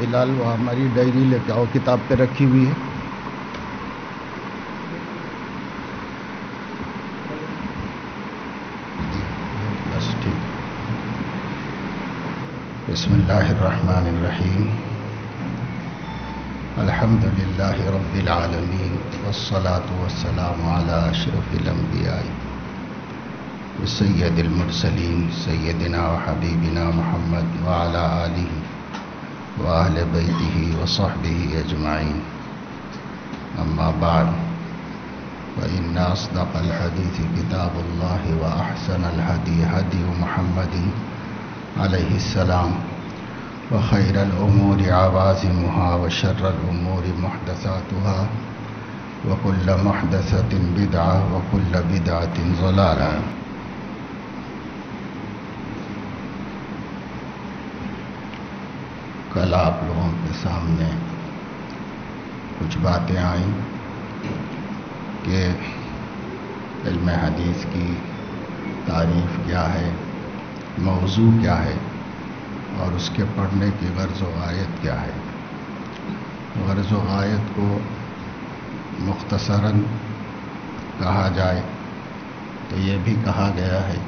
بلال وہ ہماری ڈائری لے کے آؤ، کتاب پہ رکھی ہوئی ہے. بس ٹھیک. بسم اللہ الرحمن الرحیم. الحمد للہ رب العالمین والصلاة والسلام علی اشرف الانبیاء سید المرسلین سیدنا و حبیبنا محمد وعلی آلہ وآل بیتہ وصحبہ اجمعین. اما بعد فإن أصدق الحديث كتاب الله وأحسن الهدي هدي محمد عليه السلام وخير الأمور عوازمها وشر الأمور محدثاتها وكل محدثة بدعة وكل بدعة ضلالة. کل آپ لوگوں کے سامنے کچھ باتیں آئیں کہ علم حدیث کی تعریف کیا ہے، موضوع کیا ہے، اور اس کے پڑھنے کی غرض و غایت کیا ہے. غرض و غایت کو مختصراً کہا جائے تو یہ بھی کہا گیا ہے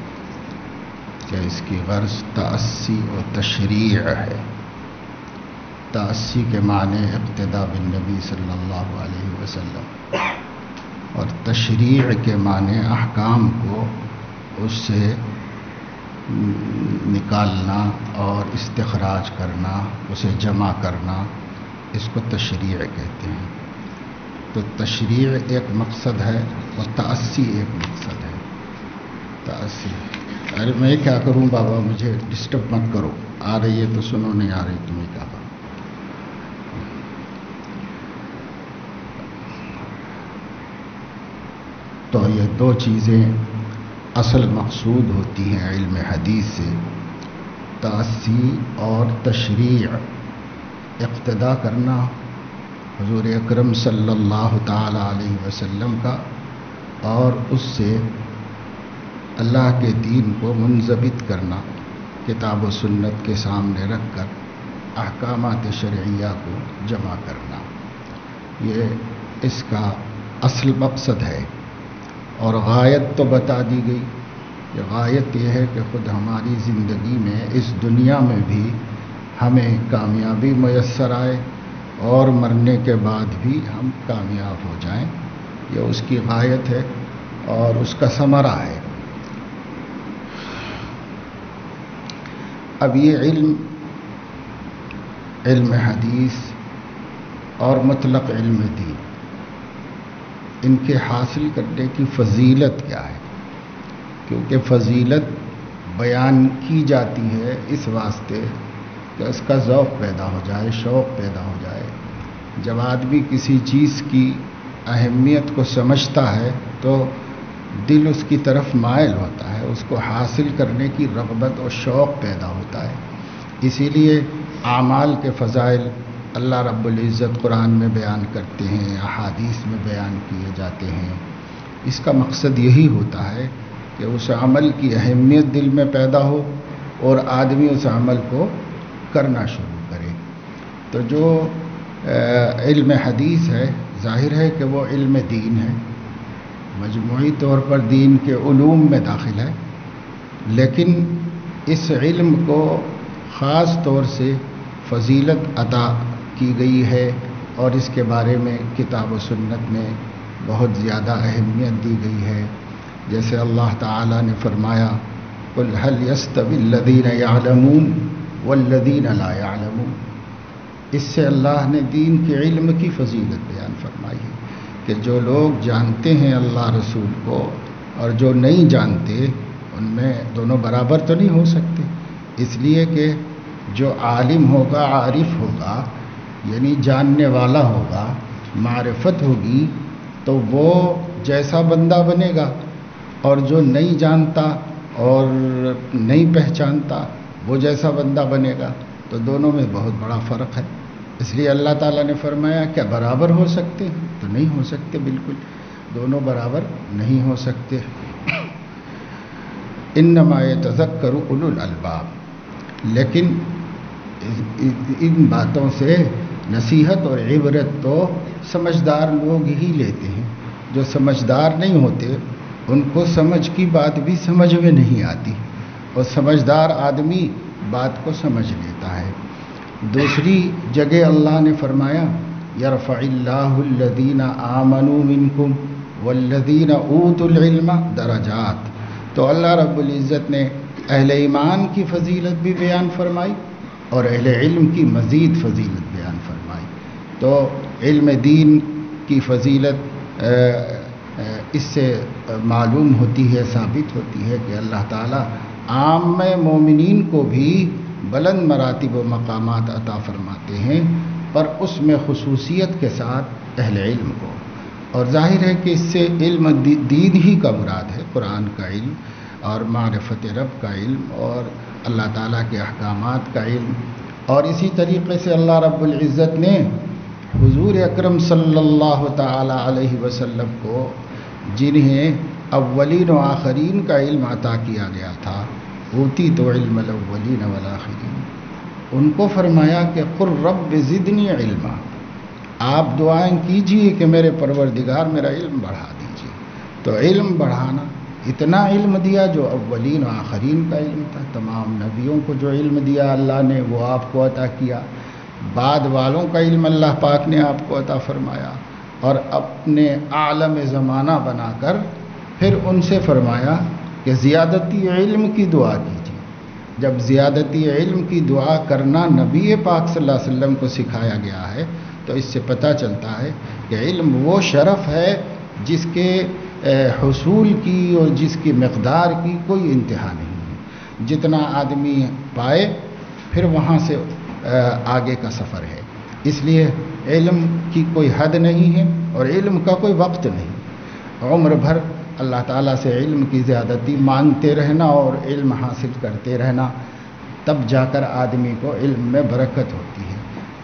کہ اس کی غرض تأسی و تشریع ہے. تأسی کے معنی اقتداء بالنبی صلی اللہ علیہ وسلم، اور تشریع کے معنی احکام کو اس سے نکالنا اور استخراج کرنا، اسے جمع کرنا، اس کو تشریع کہتے ہیں. تو تشریع ایک مقصد ہے اور تأسی ایک مقصد ہے. تأسی. ارے میں کیا کروں بابا، مجھے ڈسٹرب مت کرو، آ رہی ہے تو سنو، نہیں آ رہی تمہیں کیا کرو. تو یہ دو چیزیں اصل مقصود ہوتی ہیں علم حدیث سے، تأسی اور تشریع. اقتداء کرنا حضور اکرم صلی اللہ تعالی علیہ وسلم کا، اور اس سے اللہ کے دین کو منضبط کرنا، کتاب و سنت کے سامنے رکھ کر احکامات شرعیہ کو جمع کرنا، یہ اس کا اصل مقصد ہے. اور غایت تو بتا دی گئی کہ غایت یہ ہے کہ خود ہماری زندگی میں اس دنیا میں بھی ہمیں کامیابی میسر آئے اور مرنے کے بعد بھی ہم کامیاب ہو جائیں. یہ اس کی غایت ہے اور اس کا ثمرہ ہے. اب یہ علم حدیث اور مطلق علم دین، ان کے حاصل کرنے کی فضیلت کیا ہے؟ کیونکہ فضیلت بیان کی جاتی ہے اس واسطے کہ اس کا ذوق پیدا ہو جائے، شوق پیدا ہو جائے. جب آدمی کسی چیز کی اہمیت کو سمجھتا ہے تو دل اس کی طرف مائل ہوتا ہے، اس کو حاصل کرنے کی رغبت اور شوق پیدا ہوتا ہے. اسی لیے اعمال کے فضائل اللہ رب العزت قرآن میں بیان کرتے ہیں، احادیث میں بیان کیے جاتے ہیں. اس کا مقصد یہی ہوتا ہے کہ اس عمل کی اہمیت دل میں پیدا ہو اور آدمی اس عمل کو کرنا شروع کرے. تو جو علم حدیث ہے، ظاہر ہے کہ وہ علم دین ہے، مجموعی طور پر دین کے علوم میں داخل ہے، لیکن اس علم کو خاص طور سے فضیلت عطا کی گئی ہے اور اس کے بارے میں کتاب و سنت میں بہت زیادہ اہمیت دی گئی ہے. جیسے اللہ تعالیٰ نے فرمایا قُلْ هَلْ يَسْتَوِي الَّذِينَ يَعْلَمُونَ وَالَّذِينَ لَا يَعْلَمُونَ. اس سے اللہ نے دین کے علم کی فضیلت بیان فرمائی ہے کہ جو لوگ جانتے ہیں اللہ رسول کو اور جو نہیں جانتے، ان میں دونوں برابر تو نہیں ہو سکتے. اس لیے کہ جو عالم ہوگا، عارف ہوگا، یعنی جاننے والا ہوگا، معرفت ہوگی، تو وہ جیسا بندہ بنے گا، اور جو نہیں جانتا اور نہیں پہچانتا وہ جیسا بندہ بنے گا. تو دونوں میں بہت بڑا فرق ہے. اس لیے اللہ تعالیٰ نے فرمایا کیا برابر ہو سکتے؟ تو نہیں ہو سکتے، بالکل دونوں برابر نہیں ہو سکتے. انما یتذکر اولو الالباب. لیکن ان باتوں سے نصیحت اور عبرت تو سمجھدار لوگ ہی لیتے ہیں. جو سمجھدار نہیں ہوتے ان کو سمجھ کی بات بھی سمجھ میں نہیں آتی، اور سمجھدار آدمی بات کو سمجھ لیتا ہے. دوسری جگہ اللہ نے فرمایا یرفع اللہ الذین آمنوا منکم والذین اوتوا العلم درجات. تو اللہ رب العزت نے اہل ایمان کی فضیلت بھی بیان فرمائی اور اہل علم کی مزید فضیلت بیان فرمائی. تو علم دین کی فضیلت اس سے معلوم ہوتی ہے، ثابت ہوتی ہے کہ اللہ تعالیٰ عام مومنین کو بھی بلند مراتب و مقامات عطا فرماتے ہیں، پر اس میں خصوصیت کے ساتھ اہل علم کو. اور ظاہر ہے کہ اس سے علم دین ہی کا مراد ہے، قرآن کا علم اور معرفت رب کا علم اور اللہ تعالیٰ کے احکامات کا علم. اور اسی طریقے سے اللہ رب العزت نے حضور اکرم صلی اللہ تعالیٰ علیہ وسلم کو جنہیں اولین و آخرین کا علم عطا کیا گیا تھا، اوتیت علم الاولین والآخرین، ان کو فرمایا کہ قل رب زدنی علما، آپ دعائیں کیجئے کہ میرے پروردگار میرا علم بڑھا دیجئے. تو علم بڑھانا، اتنا علم دیا جو اولین و آخرین کا علم تھا. تمام نبیوں کو جو علم دیا اللہ نے وہ آپ کو عطا کیا. بعد والوں کا علم اللہ پاک نے آپ کو عطا فرمایا، اور اپنے عالم زمانہ بنا کر پھر ان سے فرمایا کہ زیادتی علم کی دعا کیجیے. جب زیادتی علم کی دعا کرنا نبی پاک صلی اللہ علیہ وسلم کو سکھایا گیا ہے تو اس سے پتہ چلتا ہے کہ علم وہ شرف ہے جس کے حصول کی اور جس کی مقدار کی کوئی انتہا نہیں ہے. جتنا آدمی پائے پھر وہاں سے آگے کا سفر ہے. اس لیے علم کی کوئی حد نہیں ہے اور علم کا کوئی وقت نہیں. عمر بھر اللہ تعالیٰ سے علم کی زیادتی مانگتے رہنا اور علم حاصل کرتے رہنا، تب جا کر آدمی کو علم میں برکت ہوتی ہے.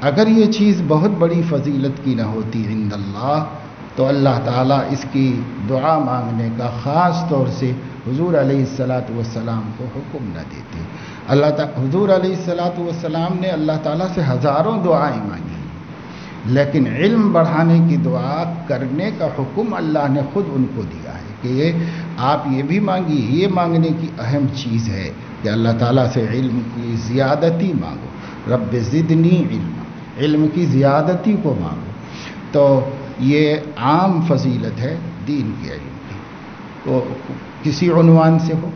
اگر یہ چیز بہت بڑی فضیلت کی نہ ہوتی عند اللہ تو اللہ تعالیٰ اس کی دعا مانگنے کا خاص طور سے حضور علیہ السلام کو حکم نہ دیتے. حضور علیہ السلام نے اللہ تعالیٰ سے ہزاروں دعائیں مانگی، لیکن علم بڑھانے کی دعا کرنے کا حکم اللہ نے خود ان کو دیا ہے کہ آپ یہ بھی مانگیے. یہ مانگنے کی اہم چیز ہے کہ اللہ تعالیٰ سے علم کی زیادتی مانگو. رب زدنی علم، علم کی زیادتی کو مانگو. تو یہ عام فضیلت ہے دین کے علم کی، تو کسی عنوان سے ہو.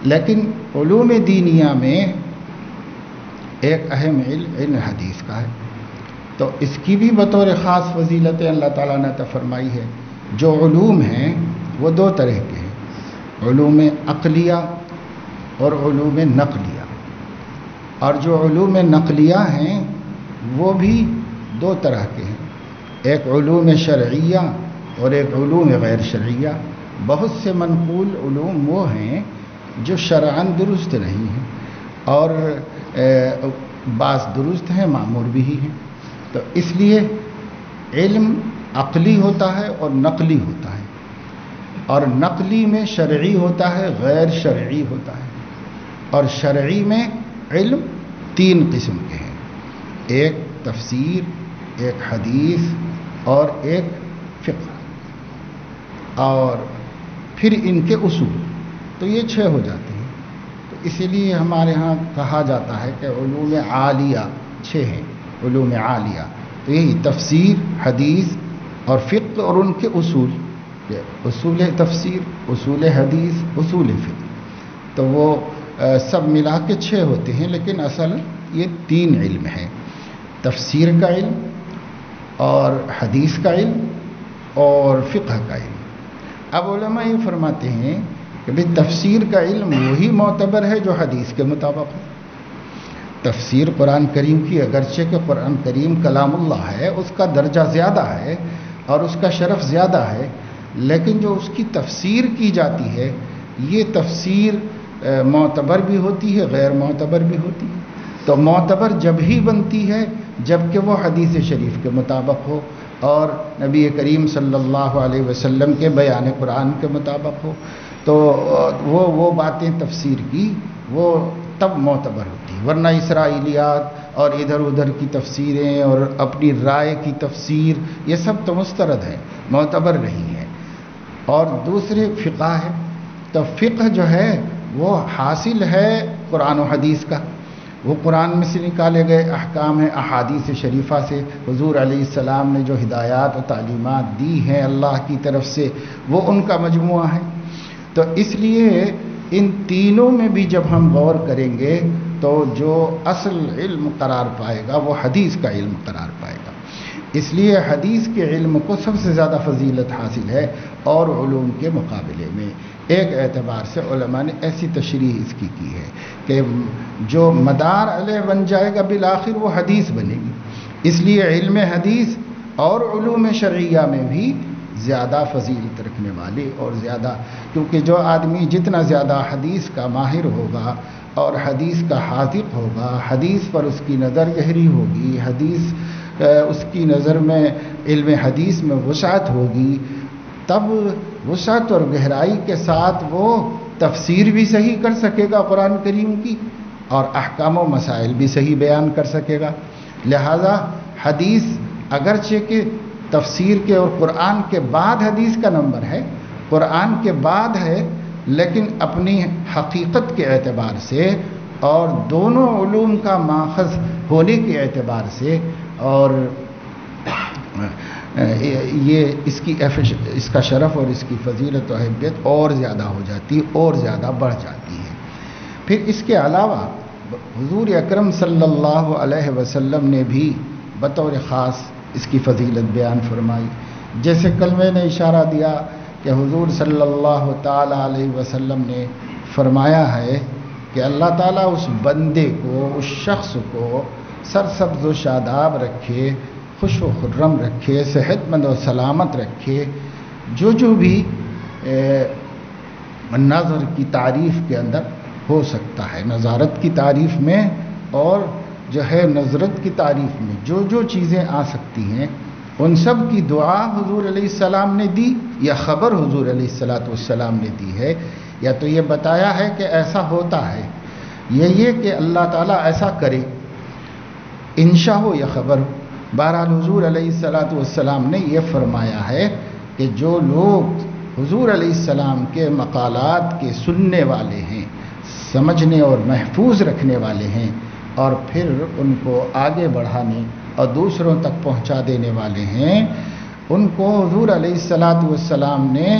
لیکن علوم دینیہ میں ایک اہم علم حدیث کا ہے، تو اس کی بھی بطور خاص فضیلت اللہ تعالیٰ نے عطا فرمائی ہے. جو علوم ہیں وہ دو طرح کے ہیں، علوم عقلیہ اور علوم نقلیہ. اور جو علوم نقلیہ ہیں وہ بھی دو طرح کے ہیں، ایک علوم شرعیہ اور ایک علوم غیر شرعیہ. بہت سے منقول علوم وہ ہیں جو شرعاً درست نہیں ہیں اور بعض درست ہیں، معمول بھی ہیں. تو اس لیے علم عقلی ہوتا ہے اور نقلی ہوتا ہے، اور نقلی میں شرعی ہوتا ہے، غیر شرعی ہوتا ہے. اور شرعی میں علم تین قسم کے ہیں، ایک تفسیر، ایک حدیث اور ایک فقہ، اور پھر ان کے اصول. تو یہ 6 ہو جاتے ہیں. تو اسی لیے ہمارے ہاں کہا جاتا ہے کہ علوم عالیہ 6 ہیں، علوم عالیہ. تو یہی تفسیر، حدیث اور فقہ اور ان کے اصول، اصول تفسیر، اصول حدیث، اصول فقہ. تو وہ سب ملا کے 6 ہوتے ہیں، لیکن اصل یہ 3 علم ہیں، تفسیر کا علم اور حدیث کا علم اور فقہ کا علم. اب علماء یہ فرماتے ہیں کہ بھئی تفسیر کا علم وہی معتبر ہے جو حدیث کے مطابق ہے. تفسیر قرآن کریم کی، اگرچہ کہ قرآن کریم کلام اللہ ہے، اس کا درجہ زیادہ ہے اور اس کا شرف زیادہ ہے، لیکن جو اس کی تفسیر کی جاتی ہے یہ تفسیر معتبر بھی ہوتی ہے، غیر معتبر بھی ہوتی ہے. تو معتبر جب ہی بنتی ہے جب کہ وہ حدیث شریف کے مطابق ہو اور نبی کریم صلی اللہ علیہ وسلم کے بیان قرآن کے مطابق ہو. تو وہ باتیں تفسیر کی وہ تب معتبر ہوتی ہے. ہے، ورنہ اسرائیلیات اور ادھر ادھر کی تفسیریں اور اپنی رائے کی تفسیر یہ سب تو مسترد ہے، معتبر نہیں ہے۔ اور دوسرے فقہ ہے، تو فقہ جو ہے وہ حاصل ہے قرآن و حدیث کا، وہ قرآن میں سے نکالے گئے احکام ہیں، احادیث شریفہ سے حضور علیہ السلام نے جو ہدایات و تعلیمات دی ہیں اللہ کی طرف سے، وہ ان کا مجموعہ ہے۔ تو اس لیے ان تینوں میں بھی جب ہم غور کریں گے تو جو اصل علم قرار پائے گا وہ حدیث کا علم قرار پائے گا۔ اس لیے حدیث کے علم کو سب سے زیادہ فضیلت حاصل ہے اور علوم کے مقابلے میں۔ ایک اعتبار سے علماء نے ایسی تشریح اس کی ہے کہ جو مدار علیہ بن جائے گا بالآخر وہ حدیث بنے گی، اس لیے علم حدیث اور علوم شرعیہ میں بھی زیادہ فضیلت رکھنے والے اور زیادہ، کیونکہ جو آدمی جتنا زیادہ حدیث کا ماہر ہوگا اور حدیث کا حاذق ہوگا، حدیث پر اس کی نظر گہری ہوگی، حدیث اس کی نظر میں علم حدیث میں وسعت ہوگی، تب وسعت اور گہرائی کے ساتھ وہ تفسیر بھی صحیح کر سکے گا قرآن کریم کی اور احکام و مسائل بھی صحیح بیان کر سکے گا۔ لہذا حدیث اگرچہ کہ تفسیر کے اور قرآن کے بعد حدیث کا نمبر ہے، قرآن کے بعد ہے، لیکن اپنی حقیقت کے اعتبار سے اور دونوں علوم کا ماخذ ہونے کے اعتبار سے اور یہ اس کا شرف اور اس کی فضیلت و اہمیت اور زیادہ ہو جاتی ہے، اور زیادہ بڑھ جاتی ہے۔ پھر اس کے علاوہ حضور اکرم صلی اللہ علیہ وسلم نے بھی بطور خاص اس کی فضیلت بیان فرمائی، جیسے کل میں نے اشارہ دیا کہ حضور صلی اللہ تعالی علیہ وسلم نے فرمایا ہے کہ اللہ تعالیٰ اس بندے کو، اس شخص کو سرسبز و شاداب رکھے، خوش و خرم رکھے، صحت مند و سلامت رکھے، جو بھی نظر کی تعریف کے اندر ہو سکتا ہے، نظارت کی تعریف میں اور جو ہے نظرت کی تعریف میں جو چیزیں آ سکتی ہیں، ان سب کی دعا حضور علیہ السلام نے دی یا خبر حضور علیہ السلام نے دی ہے، یا تو یہ بتایا ہے کہ ایسا ہوتا ہے، یہ کہ اللہ تعالیٰ ایسا کرے، انشاء ہو یا خبر ہو۔ بہرحال حضور علیہ السلام نے یہ فرمایا ہے کہ جو لوگ حضور علیہ السلام کے مقالات کے سننے والے ہیں، سمجھنے اور محفوظ رکھنے والے ہیں، اور پھر ان کو آگے بڑھانے اور دوسروں تک پہنچا دینے والے ہیں، ان کو حضور علیہ السلام نے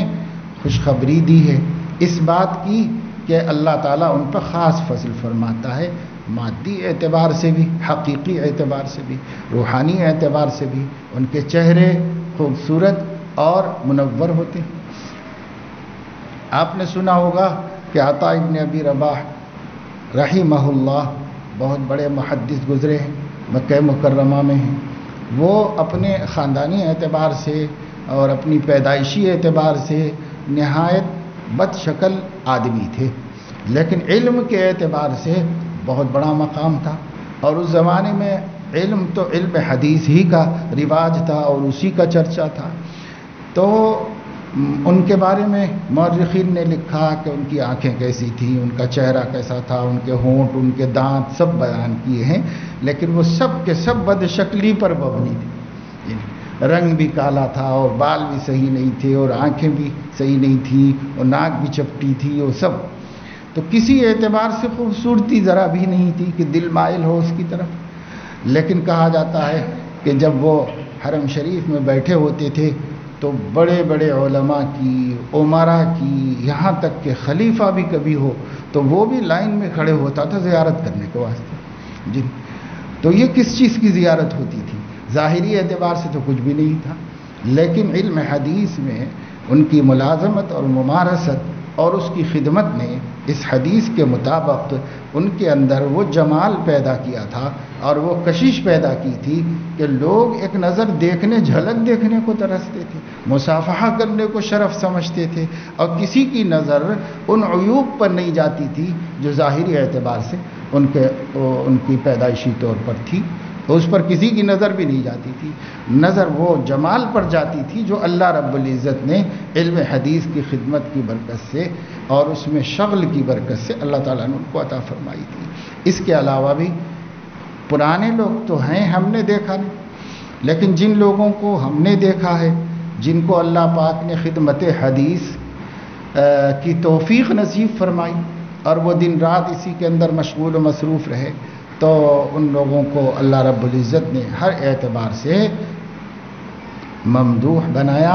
خوشخبری دی ہے اس بات کی کہ اللہ تعالیٰ ان پر خاص فضل فرماتا ہے، مادی اعتبار سے بھی، حقیقی اعتبار سے بھی، روحانی اعتبار سے بھی ان کے چہرے خوبصورت اور منور ہوتے ہیں۔ آپ نے سنا ہوگا کہ عطا ابن ابی رباح رحمہ اللہ بہت بڑے محدث گزرے ہیں، مکہ مکرمہ میں ہیں، وہ اپنے خاندانی اعتبار سے اور اپنی پیدائشی اعتبار سے نہایت بد شکل آدمی تھے، لیکن علم کے اعتبار سے بہت بڑا مقام تھا، اور اس زمانے میں علم تو علم حدیث ہی کا رواج تھا اور اسی کا چرچا تھا۔ تو ان کے بارے میں مورخین نے لکھا کہ ان کی آنکھیں کیسی تھیں، ان کا چہرہ کیسا تھا، ان کے ہونٹ، ان کے دانت سب بیان کیے ہیں، لیکن وہ سب کے سب بد شکلی پر مبنی تھے، رنگ بھی کالا تھا اور بال بھی صحیح نہیں تھے اور آنکھیں بھی صحیح نہیں تھیں اور ناک بھی چپٹی تھی، اور سب تو کسی اعتبار سے خوبصورتی ذرا بھی نہیں تھی کہ دل مائل ہو اس کی طرف۔ لیکن کہا جاتا ہے کہ جب وہ حرم شریف میں بیٹھے ہوتے تھے تو بڑے بڑے علماء کی، عمرا کی، یہاں تک کہ خلیفہ بھی کبھی ہو تو وہ بھی لائن میں کھڑے ہوتا تھا زیارت کرنے کے واسطے جی۔ تو یہ کس چیز کی زیارت ہوتی تھی؟ ظاہری اعتبار سے تو کچھ بھی نہیں تھا، لیکن علم حدیث میں ان کی ملازمت اور ممارست اور اس کی خدمت نے اس حدیث کے مطابق ان کے اندر وہ جمال پیدا کیا تھا اور وہ کشش پیدا کی تھی کہ لوگ ایک نظر دیکھنے، جھلک دیکھنے کو ترستے تھے، مصافحہ کرنے کو شرف سمجھتے تھے، اور کسی کی نظر ان عیوب پر نہیں جاتی تھی جو ظاہری اعتبار سے ان کی پیدائشی طور پر تھی۔ اس پر کسی کی نظر بھی نہیں جاتی تھی. نظر وہ جمال پر جاتی تھی جو اللہ رب العزت نے علم حدیث کی خدمت کی برکت سے اور اس میں شغل کی برکت سے اللہ تعالیٰ نے ان کو عطا فرمائی تھی. اس کے علاوہ بھی پرانے لوگ تو ہیں، ہم نے دیکھا نہیں، لیکن جن لوگوں کو ہم نے دیکھا ہے، جن کو اللہ پاک نے خدمت حدیث کی توفیق نصیب فرمائی اور وہ دن رات اسی کے اندر مشغول و مصروف رہے، تو ان لوگوں کو اللہ رب العزت نے ہر اعتبار سے ممدوح بنایا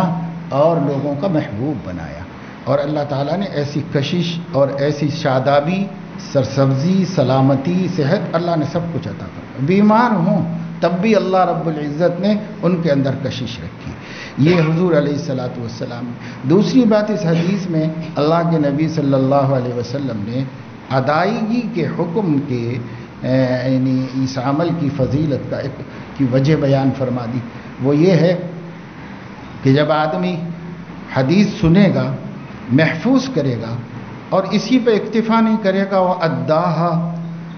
اور لوگوں کا محبوب بنایا. اور اللہ تعالیٰ نے ایسی کشش اور ایسی شادابی، سرسبزی، سلامتی، صحت، اللہ نے سب کچھ عطا کیا. بیمار ہوں تب بھی اللہ رب العزت نے ان کے اندر کشش رکھی. یہ حضور علیہ الصلاۃ والسلام. دوسری بات، اس حدیث میں اللہ کے نبی صلی اللہ علیہ وسلم نے ادائیگی کے حکم کے یعنی اس عمل کی فضیلت کی وجہ بیان فرما دی. وہ یہ ہے کہ جب آدمی حدیث سنے گا، محفوظ کرے گا اور اسی پہ اکتفا نہیں کرے گا، وہ اداہا،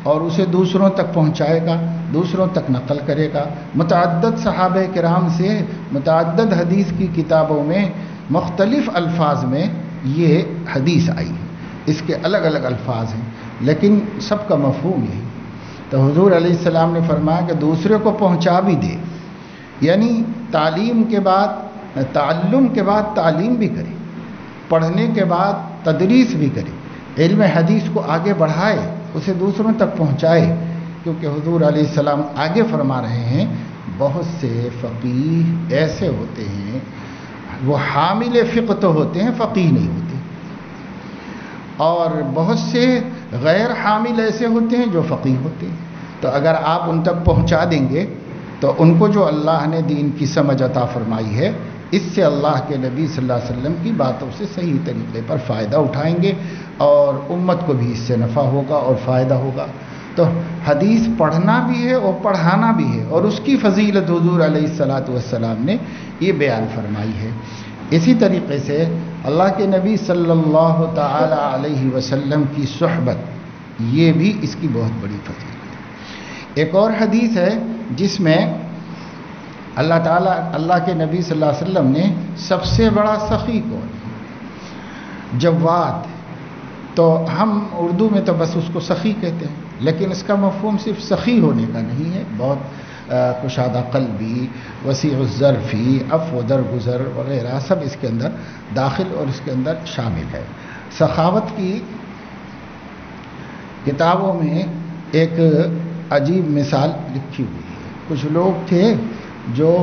اور اسے دوسروں تک پہنچائے گا، دوسروں تک نقل کرے گا. متعدد صحابہ کرام سے متعدد حدیث کی کتابوں میں مختلف الفاظ میں یہ حدیث آئی ہے. اس کے الگ الگ الفاظ ہیں لیکن سب کا مفہوم یہی. تو حضور علیہ السلام نے فرمایا کہ دوسرے کو پہنچا بھی دے، یعنی تعلیم کے بعد، تعلم کے بعد تعلیم بھی کرے، پڑھنے کے بعد تدریس بھی کرے، علم حدیث کو آگے بڑھائے، اسے دوسروں تک پہنچائے. کیونکہ حضور علیہ السلام آگے فرما رہے ہیں بہت سے فقیہ ایسے ہوتے ہیں، وہ حامل فقہ تو ہوتے ہیں، فقیہ نہیں ہوتے، اور بہت سے غیر حامل ایسے ہوتے ہیں جو فقیہ ہوتے ہیں. تو اگر آپ ان تک پہنچا دیں گے تو ان کو جو اللہ نے دین کی سمجھ عطا فرمائی ہے، اس سے اللہ کے نبی صلی اللہ علیہ وسلم کی باتوں سے صحیح طریقے پر فائدہ اٹھائیں گے اور امت کو بھی اس سے نفع ہوگا اور فائدہ ہوگا. تو حدیث پڑھنا بھی ہے اور پڑھانا بھی ہے، اور اس کی فضیلت حضور علیہ الصلاۃ والسلام نے یہ بیان فرمائی ہے. اسی طریقے سے اللہ کے نبی صلی اللہ تعالی علیہ وسلم کی صحبت، یہ بھی اس کی بہت بڑی فضیلت ہے. ایک اور حدیث ہے جس میں اللہ تعالیٰ، اللہ کے نبی صلی اللہ علیہ وسلم نے سب سے بڑا سخی کون، جواد، تو ہم اردو میں تو بس اس کو سخی کہتے ہیں، لیکن اس کا مفہوم صرف سخی ہونے کا نہیں ہے، بہت کشادہ قلبی، وسیع الظرفی، عفو درگزر وغیرہ سب اس کے اندر داخل اور اس کے اندر شامل ہے. سخاوت کی کتابوں میں ایک عجیب مثال لکھی ہوئی ہے. کچھ لوگ تھے جو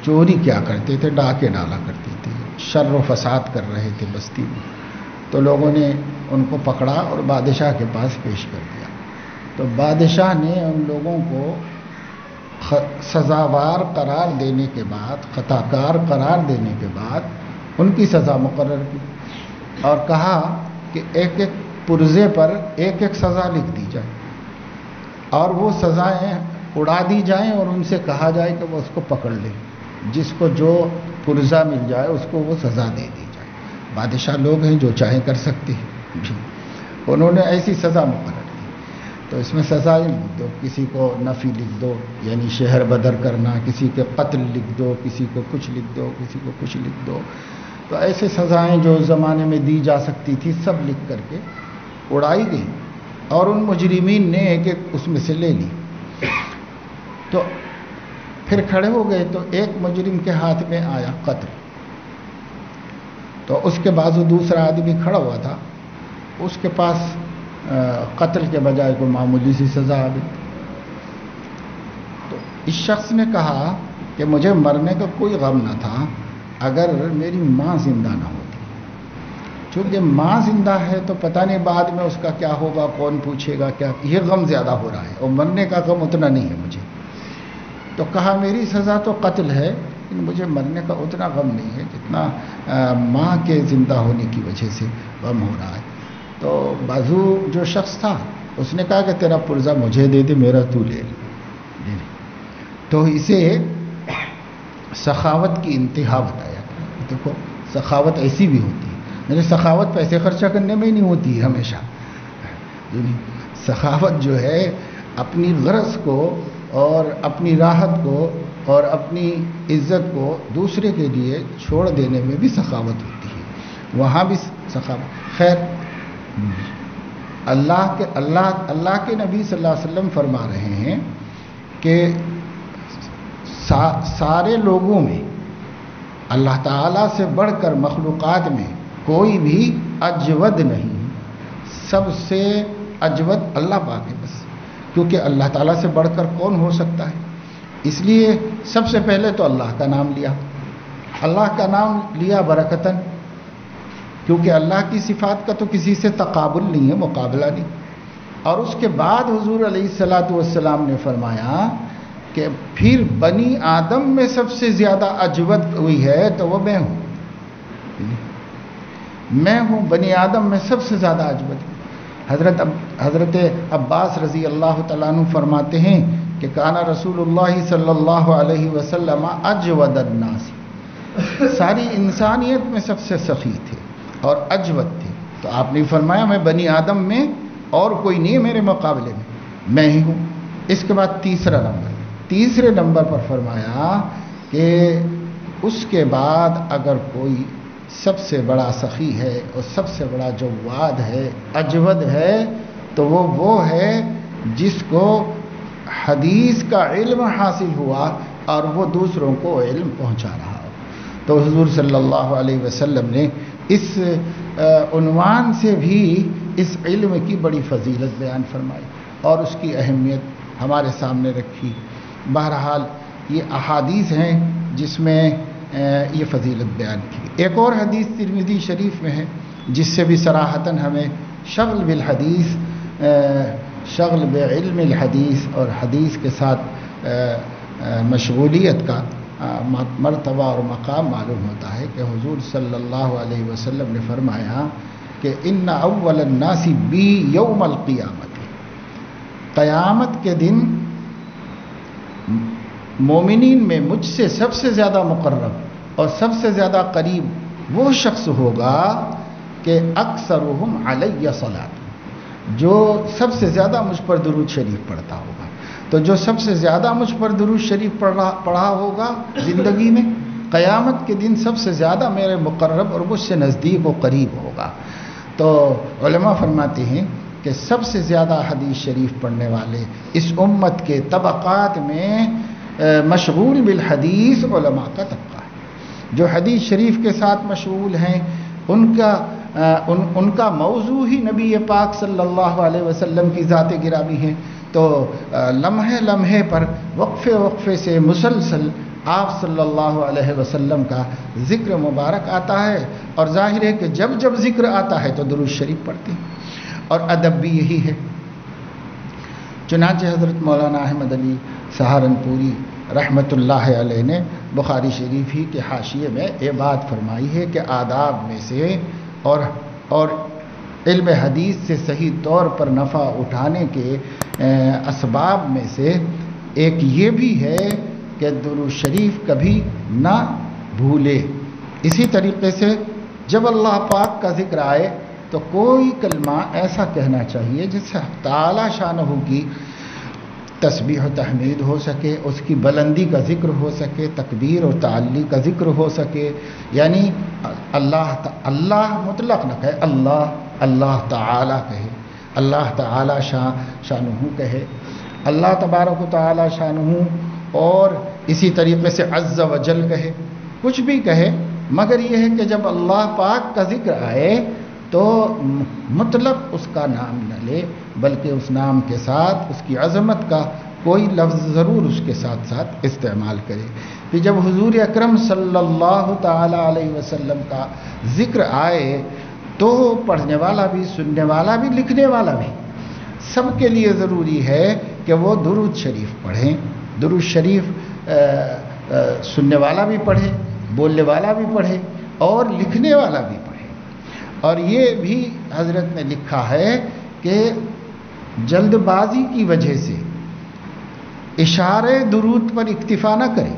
چوری کیا کرتے تھے، ڈاکے ڈالا کرتے تھے، شر و فساد کر رہے تھے بستی میں. تو لوگوں نے ان کو پکڑا اور بادشاہ کے پاس پیش کر دیا. تو بادشاہ نے ان لوگوں کو سزاوار قرار دینے کے بعد، خطاکار قرار دینے کے بعد ان کی سزا مقرر کی اور کہا کہ ایک ایک پرزے پر ایک ایک سزا لکھ دی جائے اور وہ سزائیں اڑا دی جائیں اور ان سے کہا جائے کہ وہ اس کو پکڑ لیں، جس کو جو پرزہ مل جائے اس کو وہ سزا دے دی جائے. بادشاہ لوگ ہیں جو چاہیں کر سکتے ہیں جی. انہوں نے ایسی سزا مقرر کی. تو اس میں سزائیں لکھ دو، کسی کو نفی لکھ دو یعنی شہر بدر کرنا، کسی کے قتل لکھ دو، کسی کو کچھ لکھ دو، کسی کو کچھ لکھ دو. تو ایسے سزائیں جو اس زمانے میں دی جا سکتی تھی سب لکھ کر کے اڑائی گئی اور ان مجرمین نے ایک ایک اس میں سے لے لی. تو پھر کھڑے ہو گئے تو ایک مجرم کے ہاتھ میں آیا قتل، تو اس کے بازو دوسرا آدمی کھڑا ہوا تھا، اس کے پاس قتل کے بجائے کوئی معمولی سی سزا آ گئی. تو اس شخص نے کہا کہ مجھے مرنے کا کوئی غم نہ تھا اگر میری ماں زندہ نہ ہوتی. چونکہ ماں زندہ ہے تو پتہ نہیں بعد میں اس کا کیا ہوگا، کون پوچھے گا کیا، یہ غم زیادہ ہو رہا ہے اور مرنے کا غم اتنا نہیں ہے مجھے. تو کہا میری سزا تو قتل ہے لیکن مجھے مرنے کا اتنا غم نہیں ہے جتنا ماں کے زندہ ہونے کی وجہ سے غم ہو رہا ہے. تو بازو جو شخص تھا اس نے کہا کہ تیرا پرزہ مجھے دے دے، میرا تو لے لے. تو اسے سخاوت کی انتہا بتایا. دیکھو سخاوت ایسی بھی ہوتی ہے، میرے سخاوت پیسے خرچہ کرنے میں ہی نہیں ہوتی ہے ہمیشہ. سخاوت جو ہے اپنی غرض کو اور اپنی راحت کو اور اپنی عزت کو دوسرے کے لیے چھوڑ دینے میں بھی سخاوت ہوتی ہے، وہاں بھی سخاوت۔ خیر، اللہ کے نبی صلی اللہ علیہ وسلم فرما رہے ہیں کہ سارے لوگوں میں اللہ تعالیٰ سے بڑھ کر مخلوقات میں کوئی بھی اجود نہیں، سب سے اجود اللہ پاک ہے بس، کیونکہ اللہ تعالیٰ سے بڑھ کر کون ہو سکتا ہے؟ اس لیے سب سے پہلے تو اللہ کا نام لیا، اللہ کا نام لیا برکتاً، کیونکہ اللہ کی صفات کا تو کسی سے تقابل نہیں ہے، مقابلہ نہیں۔ اور اس کے بعد حضور علیہ الصلاۃ والسلام نے فرمایا کہ پھر بنی آدم میں سب سے زیادہ اجود ہوئی ہے تو وہ میں ہوں، میں ہوں بنی آدم میں سب سے زیادہ اجود۔ حضرت عباس رضی اللہ تعالیٰ عنہ فرماتے ہیں کہ کانا رسول اللہ صلی اللہ علیہ وسلم اجود الناس، ساری انسانیت میں سب سے سخی تھے اور اجود تھے، تو آپ نے فرمایا میں بنی آدم میں اور کوئی نہیں میرے مقابلے میں ہی ہوں۔ اس کے بعد تیسرے نمبر پر فرمایا کہ اس کے بعد اگر کوئی سب سے بڑا سخی ہے اور سب سے بڑا جواد ہے، اجود ہے، تو وہ ہے جس کو حدیث کا علم حاصل ہوا اور وہ دوسروں کو علم پہنچا رہا ہو۔ تو حضور صلی اللہ علیہ وسلم نے اس عنوان سے بھی اس علم کی بڑی فضیلت بیان فرمائی اور اس کی اہمیت ہمارے سامنے رکھی۔ بہرحال یہ احادیث ہیں جس میں یہ فضیلت بیان کی۔ ایک اور حدیث ترمذی شریف میں ہے جس سے بھی صراحتاً ہمیں شغل بالحدیث، شغل بعلم الحدیث اور حدیث کے ساتھ مشغولیت کا مرتبہ اور مقام معلوم ہوتا ہے کہ حضور صلی اللہ علیہ وسلم نے فرمایا کہ ان اول الناس بی یوم القیامت، قیامت کے دن مومنین میں مجھ سے سب سے زیادہ مقرب اور سب سے زیادہ قریب وہ شخص ہوگا کہ اکثرہم علی صلاۃ، جو سب سے زیادہ مجھ پر درود شریف پڑھتا ہوگا۔ تو جو سب سے زیادہ مجھ پر درود شریف پڑھا ہوگا زندگی میں، قیامت کے دن سب سے زیادہ میرے مقرب اور مجھ سے نزدیک و قریب ہوگا۔ تو علماء فرماتے ہیں کہ سب سے زیادہ حدیث شریف پڑھنے والے اس امت کے طبقات میں مشغول بالحدیث علماء کا طبقہ ہے۔ جو حدیث شریف کے ساتھ مشغول ہیں ان کا موضوع ہی نبی پاک صلی اللہ علیہ وسلم کی ذات گرامی ہے، تو لمحے لمحے پر وقفے سے مسلسل آپ صلی اللہ علیہ وسلم کا ذکر مبارک آتا ہے، اور ظاہر ہے کہ جب جب ذکر آتا ہے تو درود شریف پڑھتے ہیں، اور ادب بھی یہی ہے۔ چنانچہ حضرت مولانا احمد علی سہارنپوری رحمۃ اللہ علیہ نے بخاری شریف ہی کے حاشیے میں یہ بات فرمائی ہے کہ آداب میں سے اور علم حدیث سے صحیح طور پر نفع اٹھانے کے اسباب میں سے ایک یہ بھی ہے کہ درود شریف کبھی نہ بھولے۔ اسی طریقے سے جب اللہ پاک کا ذکر آئے تو کوئی کلمہ ایسا کہنا چاہیے جس سے تعالی شانہ کی تسبیح و تحمید ہو سکے، اس کی بلندی کا ذکر ہو سکے، تکبیر اور تعلی کا ذکر ہو سکے، یعنی اللہ مطلق نہ کہے، اللہ تعالی کہے، اللہ تعالی شانہ کہے، اللہ تبارک و تعالی شانہ، اور اسی طریقے سے عز و جل کہے، کچھ بھی کہے، مگر یہ ہے کہ جب اللہ پاک کا ذکر آئے تو مطلق اس کا نام نہ لے، بلکہ اس نام کے ساتھ اس کی عظمت کا کوئی لفظ ضرور اس کے ساتھ ساتھ استعمال کرے۔ کہ جب حضور اکرم صلی اللہ تعالی علیہ وسلم کا ذکر آئے تو پڑھنے والا بھی، سننے والا بھی، لکھنے والا بھی، سب کے لیے ضروری ہے کہ وہ درود شریف پڑھیں۔ درود شریف سننے والا بھی پڑھے، بولنے والا بھی پڑھے اور لکھنے والا بھی پڑھے۔ اور یہ بھی حضرت نے لکھا ہے کہ جلد بازی کی وجہ سے اشارے درود پر اکتفا نہ کریں،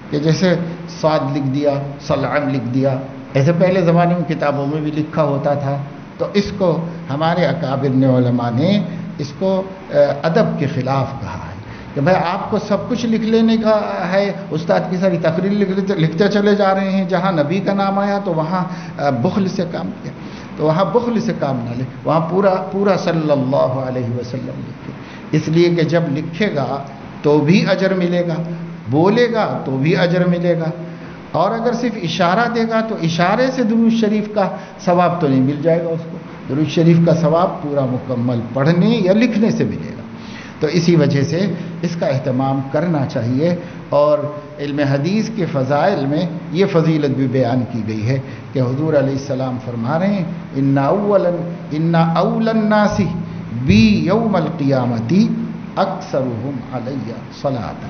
کہ جیسے صاد لکھ دیا، سلام لکھ دیا، ایسے پہلے زمانے میں کتابوں میں بھی لکھا ہوتا تھا، تو اس کو ہمارے اکابر علماء نے اس کو ادب کے خلاف کہا ہے کہ بھائی آپ کو سب کچھ لکھ لینے کا ہے، استاد کی ساری تقریر لکھتے چلے جا رہے ہیں، جہاں نبی کا نام آیا تو وہاں بخل سے کام کیا، تو وہاں بخل سے کام نہ لے، وہاں پورا صلی اللہ علیہ وسلم لکھے، اس لیے کہ جب لکھے گا تو بھی اجر ملے گا، بولے گا تو بھی اجر ملے گا، اور اگر صرف اشارہ دے گا تو اشارے سے درود شریف کا ثواب تو نہیں مل جائے گا، اس کو درود شریف کا ثواب پورا مکمل پڑھنے یا لکھنے سے ملے گا۔ تو اسی وجہ سے اس کا اہتمام کرنا چاہیے، اور علم حدیث کے فضائل میں یہ فضیلت بھی بیان کی گئی ہے کہ حضور علیہ السلام فرما رہے ہیں ان اول الناس بی یوم القیامت اکثرهم علی صلاۃ،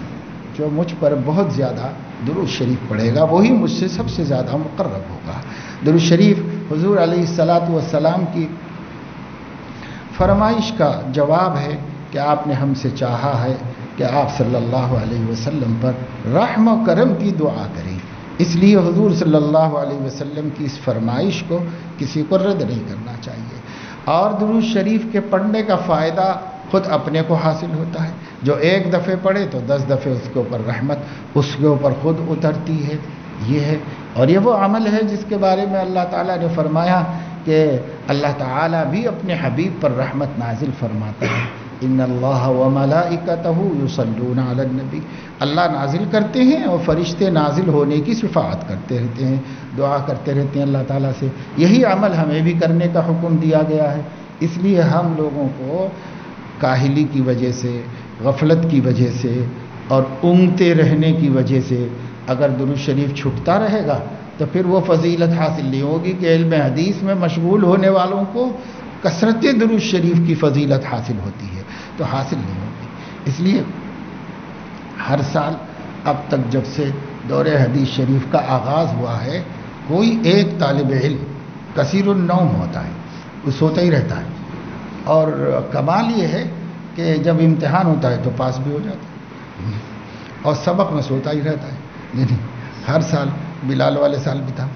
جو مجھ پر بہت زیادہ درود شریف پڑھے گا وہی مجھ سے سب سے زیادہ مقرب ہوگا۔ درود شریف حضور علیہ الصلاۃ والسلام کی فرمائش کا جواب ہے کہ آپ نے ہم سے چاہا ہے کہ آپ صلی اللہ علیہ وسلم پر رحم و کرم کی دعا کریں، اس لیے حضور صلی اللہ علیہ وسلم کی اس فرمائش کو کسی کو رد نہیں کرنا چاہیے۔ اور درود شریف کے پڑھنے کا فائدہ خود اپنے کو حاصل ہوتا ہے، جو ایک دفعہ پڑھے تو 10 دفعے اس کے اوپر رحمت اس کے اوپر خود اترتی ہے، یہ ہے۔ اور یہ وہ عمل ہے جس کے بارے میں اللہ تعالیٰ نے فرمایا کہ اللہ تعالیٰ بھی اپنے حبیب پر رحمت نازل فرماتا ہے، ان اللہ وملائکتہ یصلون علی النبی، اللہ نازل کرتے ہیں اور فرشتے نازل ہونے کی شفاعت کرتے رہتے ہیں، دعا کرتے رہتے ہیں اللہ تعالیٰ سے۔ یہی عمل ہمیں بھی کرنے کا حکم دیا گیا ہے، اس لیے ہم لوگوں کو کاہلی کی وجہ سے، غفلت کی وجہ سے اور اونگتے رہنے کی وجہ سے اگر درود شریف چھٹتا رہے گا تو پھر وہ فضیلت حاصل نہیں ہوگی کہ علم حدیث میں مشغول ہونے والوں کو کثرت درود شریف کی فضیلت حاصل ہوتی ہے، تو حاصل نہیں ہوگی۔ اس لیے ہر سال اب تک جب سے دور حدیث شریف کا آغاز ہوا ہے، کوئی ایک طالب علم کثیر النوم ہوتا ہے، وہ سوتا ہی رہتا ہے، اور کمال یہ ہے کہ جب امتحان ہوتا ہے تو پاس بھی ہو جاتا ہے، اور سبق میں سوتا ہی رہتا ہے۔ نہیں، ہر سال بلال والے سال بھی تھا،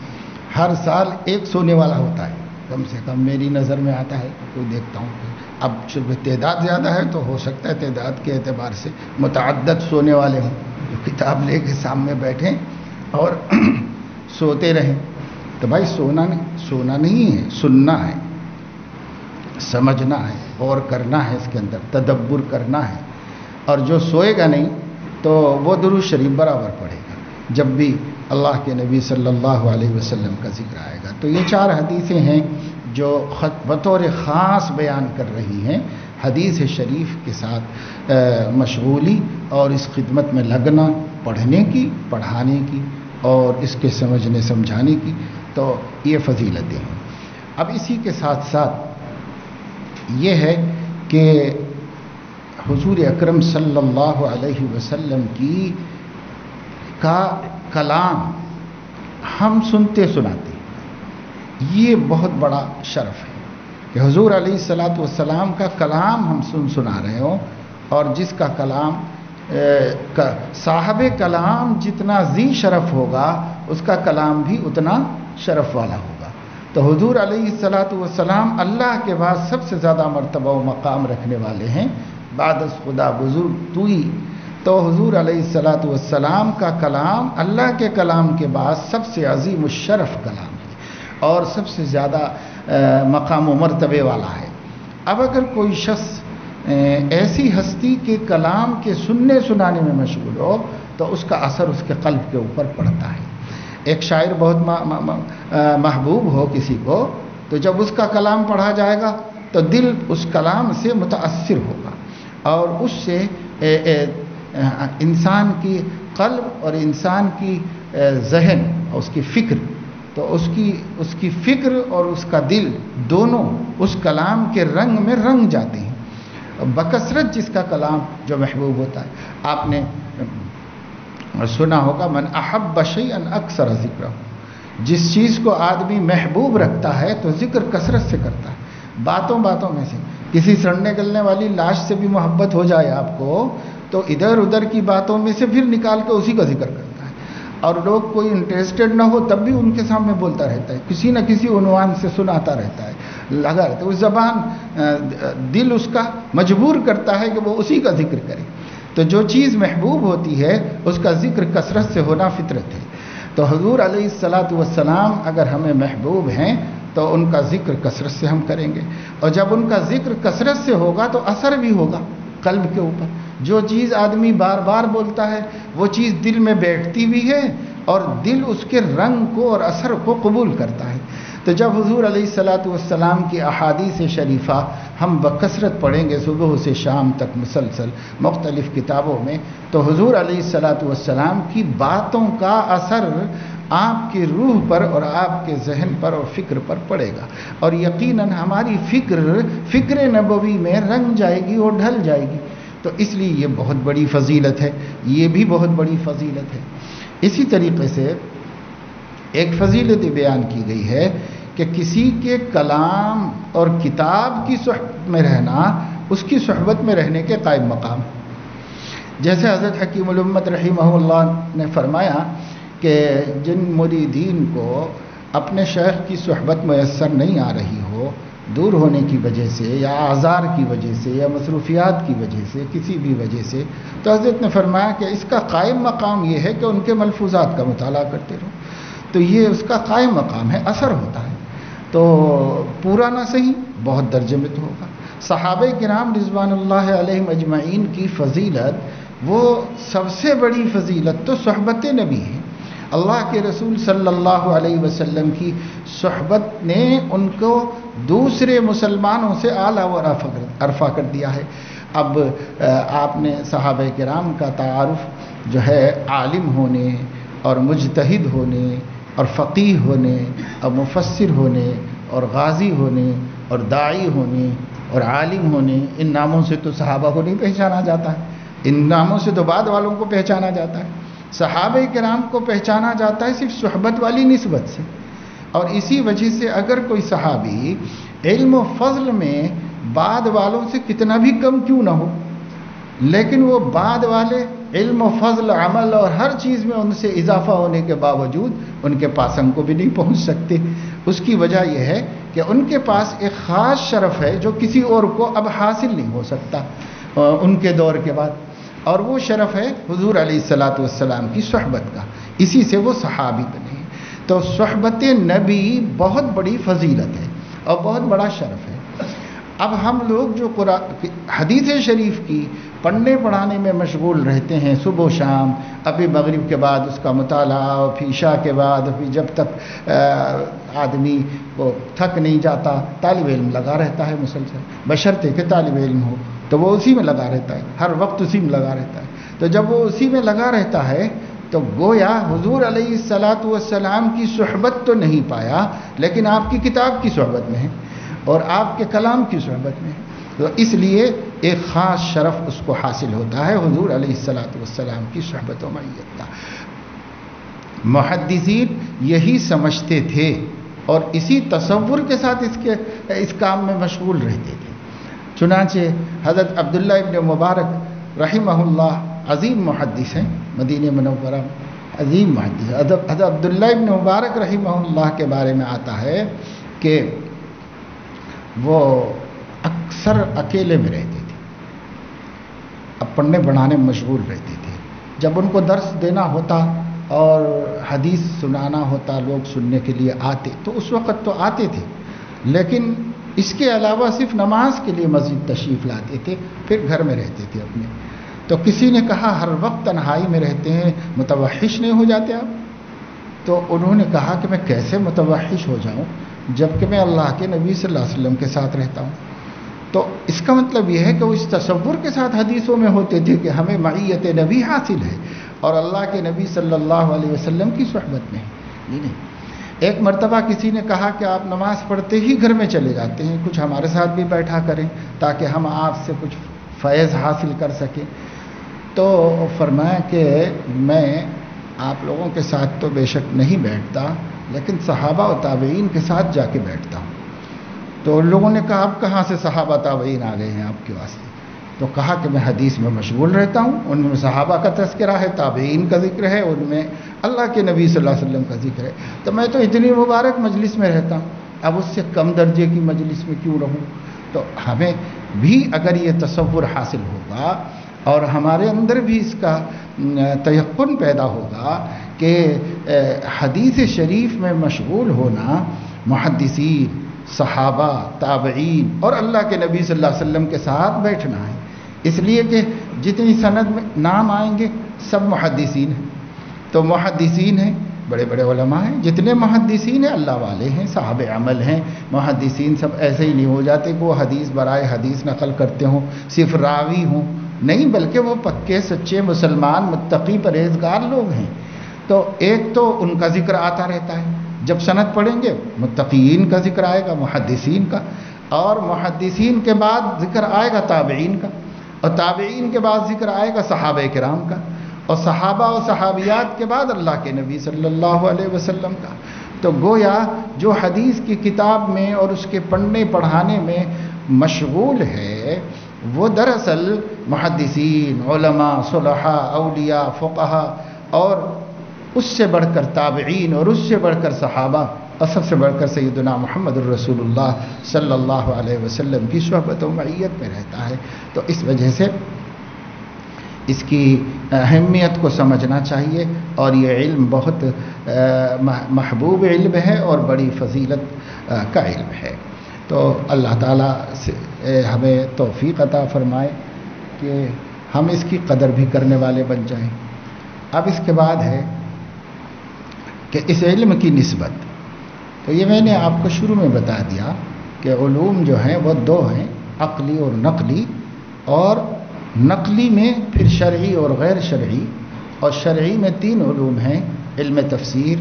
ہر سال ایک سونے والا ہوتا ہے کم سے کم، میری نظر میں آتا ہے، کوئی دیکھتا ہوں۔ اب چونکہ تعداد زیادہ ہے تو ہو سکتا ہے تعداد کے اعتبار سے متعدد سونے والے ہوں، جو کتاب لے کے سامنے بیٹھیں اور سوتے رہیں۔ تو بھائی سونا نہیں ہے، سننا ہے، سمجھنا ہے، غور کرنا ہے، اس کے اندر تدبر کرنا ہے، اور جو سوئے گا نہیں تو وہ درود شریف برابر پڑھے گا جب بھی اللہ کے نبی صلی اللہ علیہ وسلم کا ذکر آئے گا۔ تو یہ 4 حدیثیں ہیں جو بطور خاص بیان کر رہی ہیں حدیث شریف کے ساتھ مشغولی اور اس خدمت میں لگنا، پڑھنے کی، پڑھانے کی اور اس کے سمجھنے سمجھانے کی، تو یہ فضیلتیں ہیں۔ اب اسی کے ساتھ ساتھ یہ ہے کہ حضور اکرم صلی اللہ علیہ وسلم کا کلام ہم سنتے سناتے، یہ بہت بڑا شرف ہے کہ حضور علیہ الصلاۃ والسلام کا کلام ہم سنا رہے ہوں، اور جس کا کلام صاحب کلام جتنا ذی شرف ہوگا اس کا کلام بھی اتنا شرف والا ہوگا۔ تو حضور علیہ الصلاۃ والسلام اللہ کے بعد سب سے زیادہ مرتبہ و مقام رکھنے والے ہیں، بعد از خدا بزرگ توئی۔ تو حضور علیہ الصلاۃ والسلام کا کلام اللہ کے کلام کے بعد سب سے عظیم الشرف کلام ہے اور سب سے زیادہ مقام و مرتبے والا ہے۔ اب اگر کوئی شخص ایسی ہستی کے کلام کے سننے سنانے میں مشغول ہو تو اس کا اثر اس کے قلب کے اوپر پڑتا ہے۔ ایک شاعر بہت محبوب ہو کسی کو، تو جب اس کا کلام پڑھا جائے گا تو دل اس کلام سے متاثر ہوگا، اور اس سے انسان کی قلب اور انسان کی ذہن اور اس کی فکر، تو اس کی فکر اور اس کا دل دونوں اس کلام کے رنگ میں رنگ جاتے ہیں۔ بکثرت جس کا کلام جو محبوب ہوتا ہے، آپ نے سنا ہوگا من احب شیئا اکثر ذکرہ، جس چیز کو آدمی محبوب رکھتا ہے تو ذکر کثرت سے کرتا ہے، باتوں میں سے۔ کسی سڑنے گلنے والی لاش سے بھی محبت ہو جائے آپ کو تو ادھر ادھر کی باتوں میں سے پھر نکال کے اسی کا ذکر کرتا ہے، اور لوگ کوئی انٹرسٹڈ نہ ہو تب بھی ان کے سامنے بولتا رہتا ہے، کسی نہ کسی عنوان سے سناتا رہتا ہے۔ لگا رہتا ہے، اس زبان دل اس کا مجبور کرتا ہے کہ وہ اسی کا ذکر کرے. تو جو چیز محبوب ہوتی ہے اس کا ذکر کثرت سے ہونا فطرت ہے. تو حضور علیہ الصلاۃ والسلام اگر ہمیں محبوب ہیں تو ان کا ذکر کثرت سے ہم کریں گے، اور جب ان کا ذکر کثرت سے ہوگا تو اثر بھی ہوگا قلب کے اوپر. جو چیز آدمی بار بار بولتا ہے وہ چیز دل میں بیٹھتی بھی ہے اور دل اس کے رنگ کو اور اثر کو قبول کرتا ہے. تو جب حضور علیہ الصلاۃ والسلام کی احادیث شریفہ ہم بکثرت پڑھیں گے صبح سے شام تک مسلسل مختلف کتابوں میں، تو حضور علیہ الصلاۃ والسلام کی باتوں کا اثر آپ کی روح پر اور آپ کے ذہن پر اور فکر پر پڑے گا، اور یقیناً ہماری فکر نبوی میں رنگ جائے گی اور ڈھل جائے گی. تو اس لیے یہ بہت بڑی فضیلت ہے، یہ بھی بہت بڑی فضیلت ہے. اسی طریقے سے ایک فضیلت بیان کی گئی ہے کہ کسی کے کلام اور کتاب کی صحبت میں رہنا اس کی صحبت میں رہنے کے قائم مقام. جیسے حضرت حکیم الامت رحمہ اللہ نے فرمایا کہ جن مریدین کو اپنے شیخ کی صحبت میسر نہیں آ رہی ہو، دور ہونے کی وجہ سے یا اعذار کی وجہ سے یا مصروفیات کی وجہ سے، کسی بھی وجہ سے، تو حضرت نے فرمایا کہ اس کا قائم مقام یہ ہے کہ ان کے ملفوظات کا مطالعہ کرتے رہو. تو یہ اس کا قائم مقام ہے، اثر ہوتا ہے. تو پورا نہ صحیح بہت درجے میں تو ہوگا. صحابہ کرام رضوان اللہ علیہم اجمعین کی فضیلت، وہ سب سے بڑی فضیلت تو صحبت نبی ہے. اللہ کے رسول صلی اللہ علیہ وسلم کی صحبت نے ان کو دوسرے مسلمانوں سے اعلیٰ و ارفع کر دیا ہے. اب آپ نے صحابہ کرام کا تعارف جو ہے عالم ہونے اور مجتہد ہونے اور فقیہ ہونے اور مفسر ہونے اور غازی ہونے اور داعی ہونے اور عالم ہونے، ان ناموں سے تو صحابہ کو نہیں پہچانا جاتا ہے، ان ناموں سے تو بعد والوں کو پہچانا جاتا ہے. صحابہ کرام کو پہچانا جاتا ہے صرف صحبت والی نسبت سے. اور اسی وجہ سے اگر کوئی صحابی علم و فضل میں بعد والوں سے کتنا بھی کم کیوں نہ ہو، لیکن وہ بعد والے علم و فضل، عمل اور ہر چیز میں ان سے اضافہ ہونے کے باوجود ان کے پاس ہم کو بھی نہیں پہنچ سکتے. اس کی وجہ یہ ہے کہ ان کے پاس ایک خاص شرف ہے جو کسی اور کو اب حاصل نہیں ہو سکتا ان کے دور کے بعد، اور وہ شرف ہے حضور علیہ الصلاۃ والسلام کی صحبت کا. اسی سے وہ صحابی بنے. تو صحبت نبی بہت بڑی فضیلت ہے اور بہت بڑا شرف ہے. اب ہم لوگ جو حدیث شریف کی پڑھنے پڑھانے میں مشغول رہتے ہیں صبح و شام، ابھی مغرب کے بعد اس کا مطالعہ، اور پھر عشاء کے بعد، پھر جب تک آدمی کو تھک نہیں جاتا طالب علم لگا رہتا ہے مسلسل، بشرطے کہ طالب علم ہو تو وہ اسی میں لگا رہتا ہے، ہر وقت اسی میں لگا رہتا ہے. تو جب وہ اسی میں لگا رہتا ہے تو گویا حضور علیہ الصلاۃ والسلام کی صحبت تو نہیں پایا، لیکن آپ کی کتاب کی صحبت میں ہے اور آپ کے کلام کی صحبت میں ہے. تو اس لیے ایک خاص شرف اس کو حاصل ہوتا ہے حضور علیہ الصلاۃ والسلام کی صحبت و معیت کا. محدثین یہی سمجھتے تھے اور اسی تصور کے ساتھ اس کام میں مشغول رہتے تھے. چنانچہ حضرت عبداللہ ابن مبارک رحمہ اللہ عظیم محدث ہیں، مدینہ منورہ عظیم محدث. حضرت عبداللہ ابن مبارک رحمہ اللہ کے بارے میں آتا ہے کہ وہ اکثر اکیلے میں رہتے تھے، اب پڑھنے پڑھانے میں مشغول رہتے تھے. جب ان کو درس دینا ہوتا اور حدیث سنانا ہوتا، لوگ سننے کے لیے آتے تو اس وقت تو آتے تھے، لیکن اس کے علاوہ صرف نماز کے لیے مسجد تشریف لاتے تھے، پھر گھر میں رہتے تھے اپنے. تو کسی نے کہا ہر وقت تنہائی میں رہتے ہیں، متوحش نہیں ہو جاتے آپ؟ تو انہوں نے کہا کہ میں کیسے متوحش ہو جاؤں جبکہ میں اللہ کے نبی صلی اللہ علیہ وسلم کے ساتھ رہتا ہوں. تو اس کا مطلب یہ ہے کہ وہ اس تصور کے ساتھ حدیثوں میں ہوتے تھے کہ ہمیں معیت نبی حاصل ہے اور اللہ کے نبی صلی اللہ علیہ وسلم کی صحبت میں ہے. نہیں. ایک مرتبہ کسی نے کہا کہ آپ نماز پڑھتے ہی گھر میں چلے جاتے ہیں، کچھ ہمارے ساتھ بھی بیٹھا کریں تاکہ ہم آپ سے کچھ فیض حاصل کر سکیں. تو فرمایا کہ میں آپ لوگوں کے ساتھ تو بے شک نہیں بیٹھتا، لیکن صحابہ و تابعین کے ساتھ جا کے بیٹھتا ہوں. تو ان لوگوں نے کہا اب کہاں سے صحابہ تابعین آ گئے ہیں آپ کے واسطے؟ تو کہا کہ میں حدیث میں مشغول رہتا ہوں، ان میں صحابہ کا تذکرہ ہے، تابعین کا ذکر ہے، ان میں اللہ کے نبی صلی اللہ علیہ وسلم کا ذکر ہے. تو میں تو اتنی مبارک مجلس میں رہتا ہوں. اب اس سے کم درجے کی مجلس میں کیوں رہوں؟ تو ہمیں بھی اگر یہ تصور حاصل ہوگا اور ہمارے اندر بھی اس کا تیقن پیدا ہوگا کہ حدیث شریف میں مشغول ہونا محدثین، صحابہ، تابعین اور اللہ کے نبی صلی اللہ علیہ وسلم کے ساتھ بیٹھنا ہے، اس لیے کہ جتنی سند میں نام آئیں گے سب محدثین ہیں، تو محدثین ہیں، بڑے بڑے علماء ہیں، جتنے محدثین ہیں اللہ والے ہیں، صاحب عمل ہیں۔ محدثین سب ایسے ہی نہیں ہو جاتے کہ وہ حدیث برائے حدیث نقل کرتے ہوں، صرف راوی ہوں، نہیں، بلکہ وہ پکے سچے مسلمان متقی پرہیزگار لوگ ہیں۔ تو ایک تو ان کا ذکر آتا رہتا ہے، جب سند پڑھیں گے متقین کا ذکر آئے گا، محدثین کا، اور محدثین کے بعد ذکر آئے گا تابعین کا، اور تابعین کے بعد ذکر آئے گا صحابہ کرام کا، اور صحابہ و صحابیات کے بعد اللہ کے نبی صلی اللہ علیہ وسلم کا۔ تو گویا جو حدیث کی کتاب میں اور اس کے پڑھنے پڑھانے میں مشغول ہے وہ دراصل محدثین، علماء، صلحاء، اولیاء، فقہاء، اور اس سے بڑھ کر تابعین، اور اس سے بڑھ کر صحابہ، اور سب سے بڑھ کر سیدنا محمد الرسول اللہ صلی اللہ علیہ وسلم کی صحبت و معیت میں رہتا ہے۔ تو اس وجہ سے اس کی اہمیت کو سمجھنا چاہیے، اور یہ علم بہت محبوب علم ہے اور بڑی فضیلت کا علم ہے۔ تو اللہ تعالیٰ سے ہمیں توفیق عطا فرمائے کہ ہم اس کی قدر بھی کرنے والے بن جائیں۔ اب اس کے بعد ہے کہ اس علم کی نسبت، تو یہ میں نے آپ کو شروع میں بتا دیا کہ علوم جو ہیں وہ دو ہیں، عقلی اور نقلی، اور نقلی میں پھر شرعی اور غیر شرعی، اور شرعی میں 3 علوم ہیں، علم تفسیر،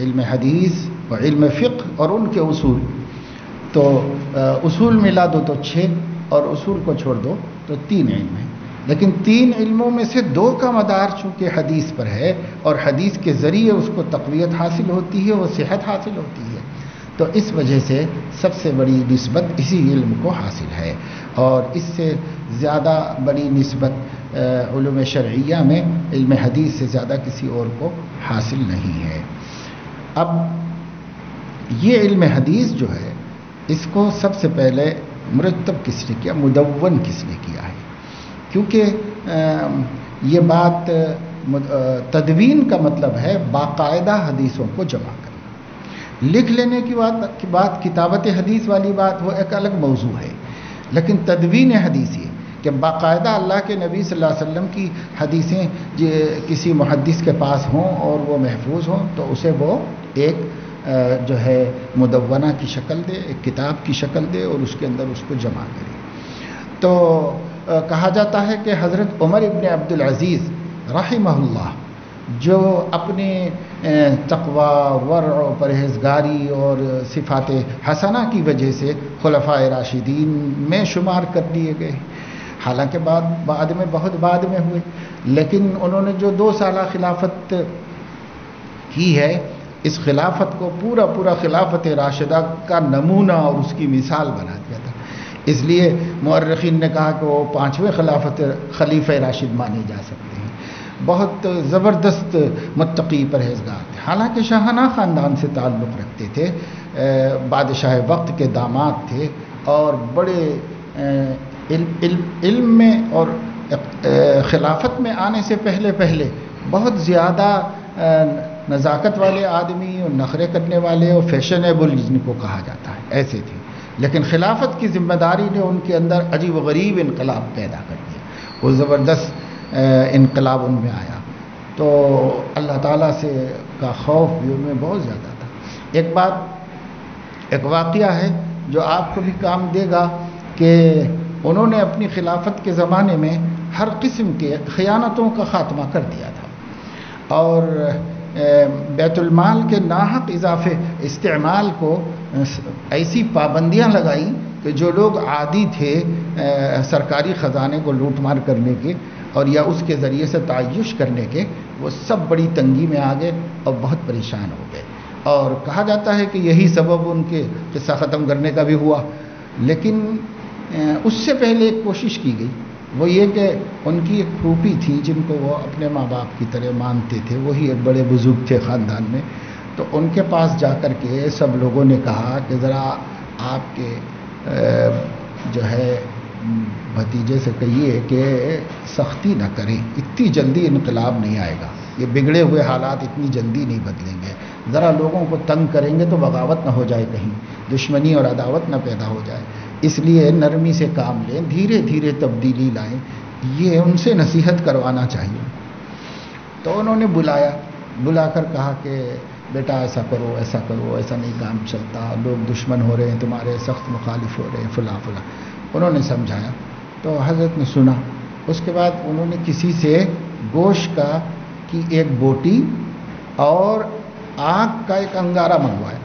علم حدیث اور علم فقہ اور ان کے اصول۔ تو اصول ملا دو تو 6، اور اصول کو چھوڑ دو تو 3 علم ہیں، لیکن 3 علموں میں سے 2 کا مدار چونکہ حدیث پر ہے، اور حدیث کے ذریعے اس کو تقویت حاصل ہوتی ہے، وہ صحت حاصل ہوتی ہے، تو اس وجہ سے سب سے بڑی نسبت اسی علم کو حاصل ہے، اور اس سے زیادہ بڑی نسبت علوم شرعیہ میں علم حدیث سے زیادہ کسی اور کو حاصل نہیں ہے۔ اب یہ علم حدیث جو ہے اس کو سب سے پہلے مرتب کس نے کیا، مدون کس نے کیا ہے؟ کیونکہ یہ بات تدوین کا مطلب ہے باقاعدہ حدیثوں کو جمع کرنا، لکھ لینے کی بات کتابت حدیث والی بات وہ ایک الگ موضوع ہے، لیکن تدوین حدیث یہ کہ باقاعدہ اللہ کے نبی صلی اللہ علیہ وسلم کی حدیثیں کسی محدث کے پاس ہوں اور وہ محفوظ ہوں تو اسے وہ ایک جو ہے مدونہ کی شکل دے، ایک کتاب کی شکل دے، اور اس کے اندر اس کو جمع کرے۔ تو کہا جاتا ہے کہ حضرت عمر ابن عبد العزیز رحمہ اللہ جو اپنے تقوی، ورع، پرہیزگاری اور صفات حسنہ کی وجہ سے خلفائے راشدین میں شمار کر لیے گئے، حالانکہ بعد میں بہت بعد میں ہوئے، لیکن انہوں نے جو 2 سالہ خلافت کی ہے، اس خلافت کو پورا خلافت راشدہ کا نمونہ اور اس کی مثال بنا دیا تھا، اس لیے مورخین نے کہا کہ وہ 5ویں خلیفہ راشد مانے جا سکتے ہیں۔ بہت زبردست متقی پرہیزگار تھے، حالانکہ شاہانہ خاندان سے تعلق رکھتے تھے، بادشاہ وقت کے داماد تھے، اور بڑے علم میں اور خلافت میں آنے سے پہلے بہت زیادہ نزاکت والے آدمی اور نخرے کرنے والے اور فیشنیبل جن کو کہا جاتا ہے ایسے تھے، لیکن خلافت کی ذمہ داری نے ان کے اندر عجیب و غریب انقلاب پیدا کر دیا، وہ زبردست انقلاب ان میں آیا، تو اللہ تعالیٰ سے کا خوف بھی ان میں بہت زیادہ تھا۔ ایک واقعہ ہے جو آپ کو بھی کام دے گا کہ انہوں نے اپنی خلافت کے زمانے میں ہر قسم کے خیانتوں کا خاتمہ کر دیا تھا، اور بیت المال کے ناحق اضافے استعمال کو ایسی پابندیاں لگائیں کہ جو لوگ عادی تھے سرکاری خزانے کو لوٹ مار کرنے کے اور یا اس کے ذریعے سے تعیش کرنے کے، وہ سب بڑی تنگی میں آ گئے اور بہت پریشان ہو گئے، اور کہا جاتا ہے کہ یہی سبب ان کے قصہ ختم کرنے کا بھی ہوا۔ لیکن اس سے پہلے ایک کوشش کی گئی، وہ یہ کہ ان کی ایک پھوپھی تھی جن کو وہ اپنے ماں باپ کی طرح مانتے تھے، وہی ایک بڑے بزرگ تھے خاندان میں، تو ان کے پاس جا کر کے سب لوگوں نے کہا کہ ذرا آپ کے جو ہے بھتیجے سے کہیے کہ سختی نہ کریں، اتنی جلدی انقلاب نہیں آئے گا، یہ بگڑے ہوئے حالات اتنی جلدی نہیں بدلیں گے، ذرا لوگوں کو تنگ کریں گے تو بغاوت نہ ہو جائے، کہیں دشمنی اور عداوت نہ پیدا ہو جائے، اس لیے نرمی سے کام لیں، دھیرے دھیرے تبدیلی لائیں، یہ ان سے نصیحت کروانا چاہیے۔ تو انہوں نے بلا کر کہا کہ بیٹا ایسا کرو، ایسا کرو، ایسا نہیں کام چلتا، لوگ دشمن ہو رہے ہیں تمہارے، سخت مخالف ہو رہے ہیں، فلاں فلاں۔ انہوں نے سمجھایا تو حضرت نے سنا۔ اس کے بعد انہوں نے کسی سے گوشت کی ایک بوٹی اور آگ کا ایک انگارہ منگوایا،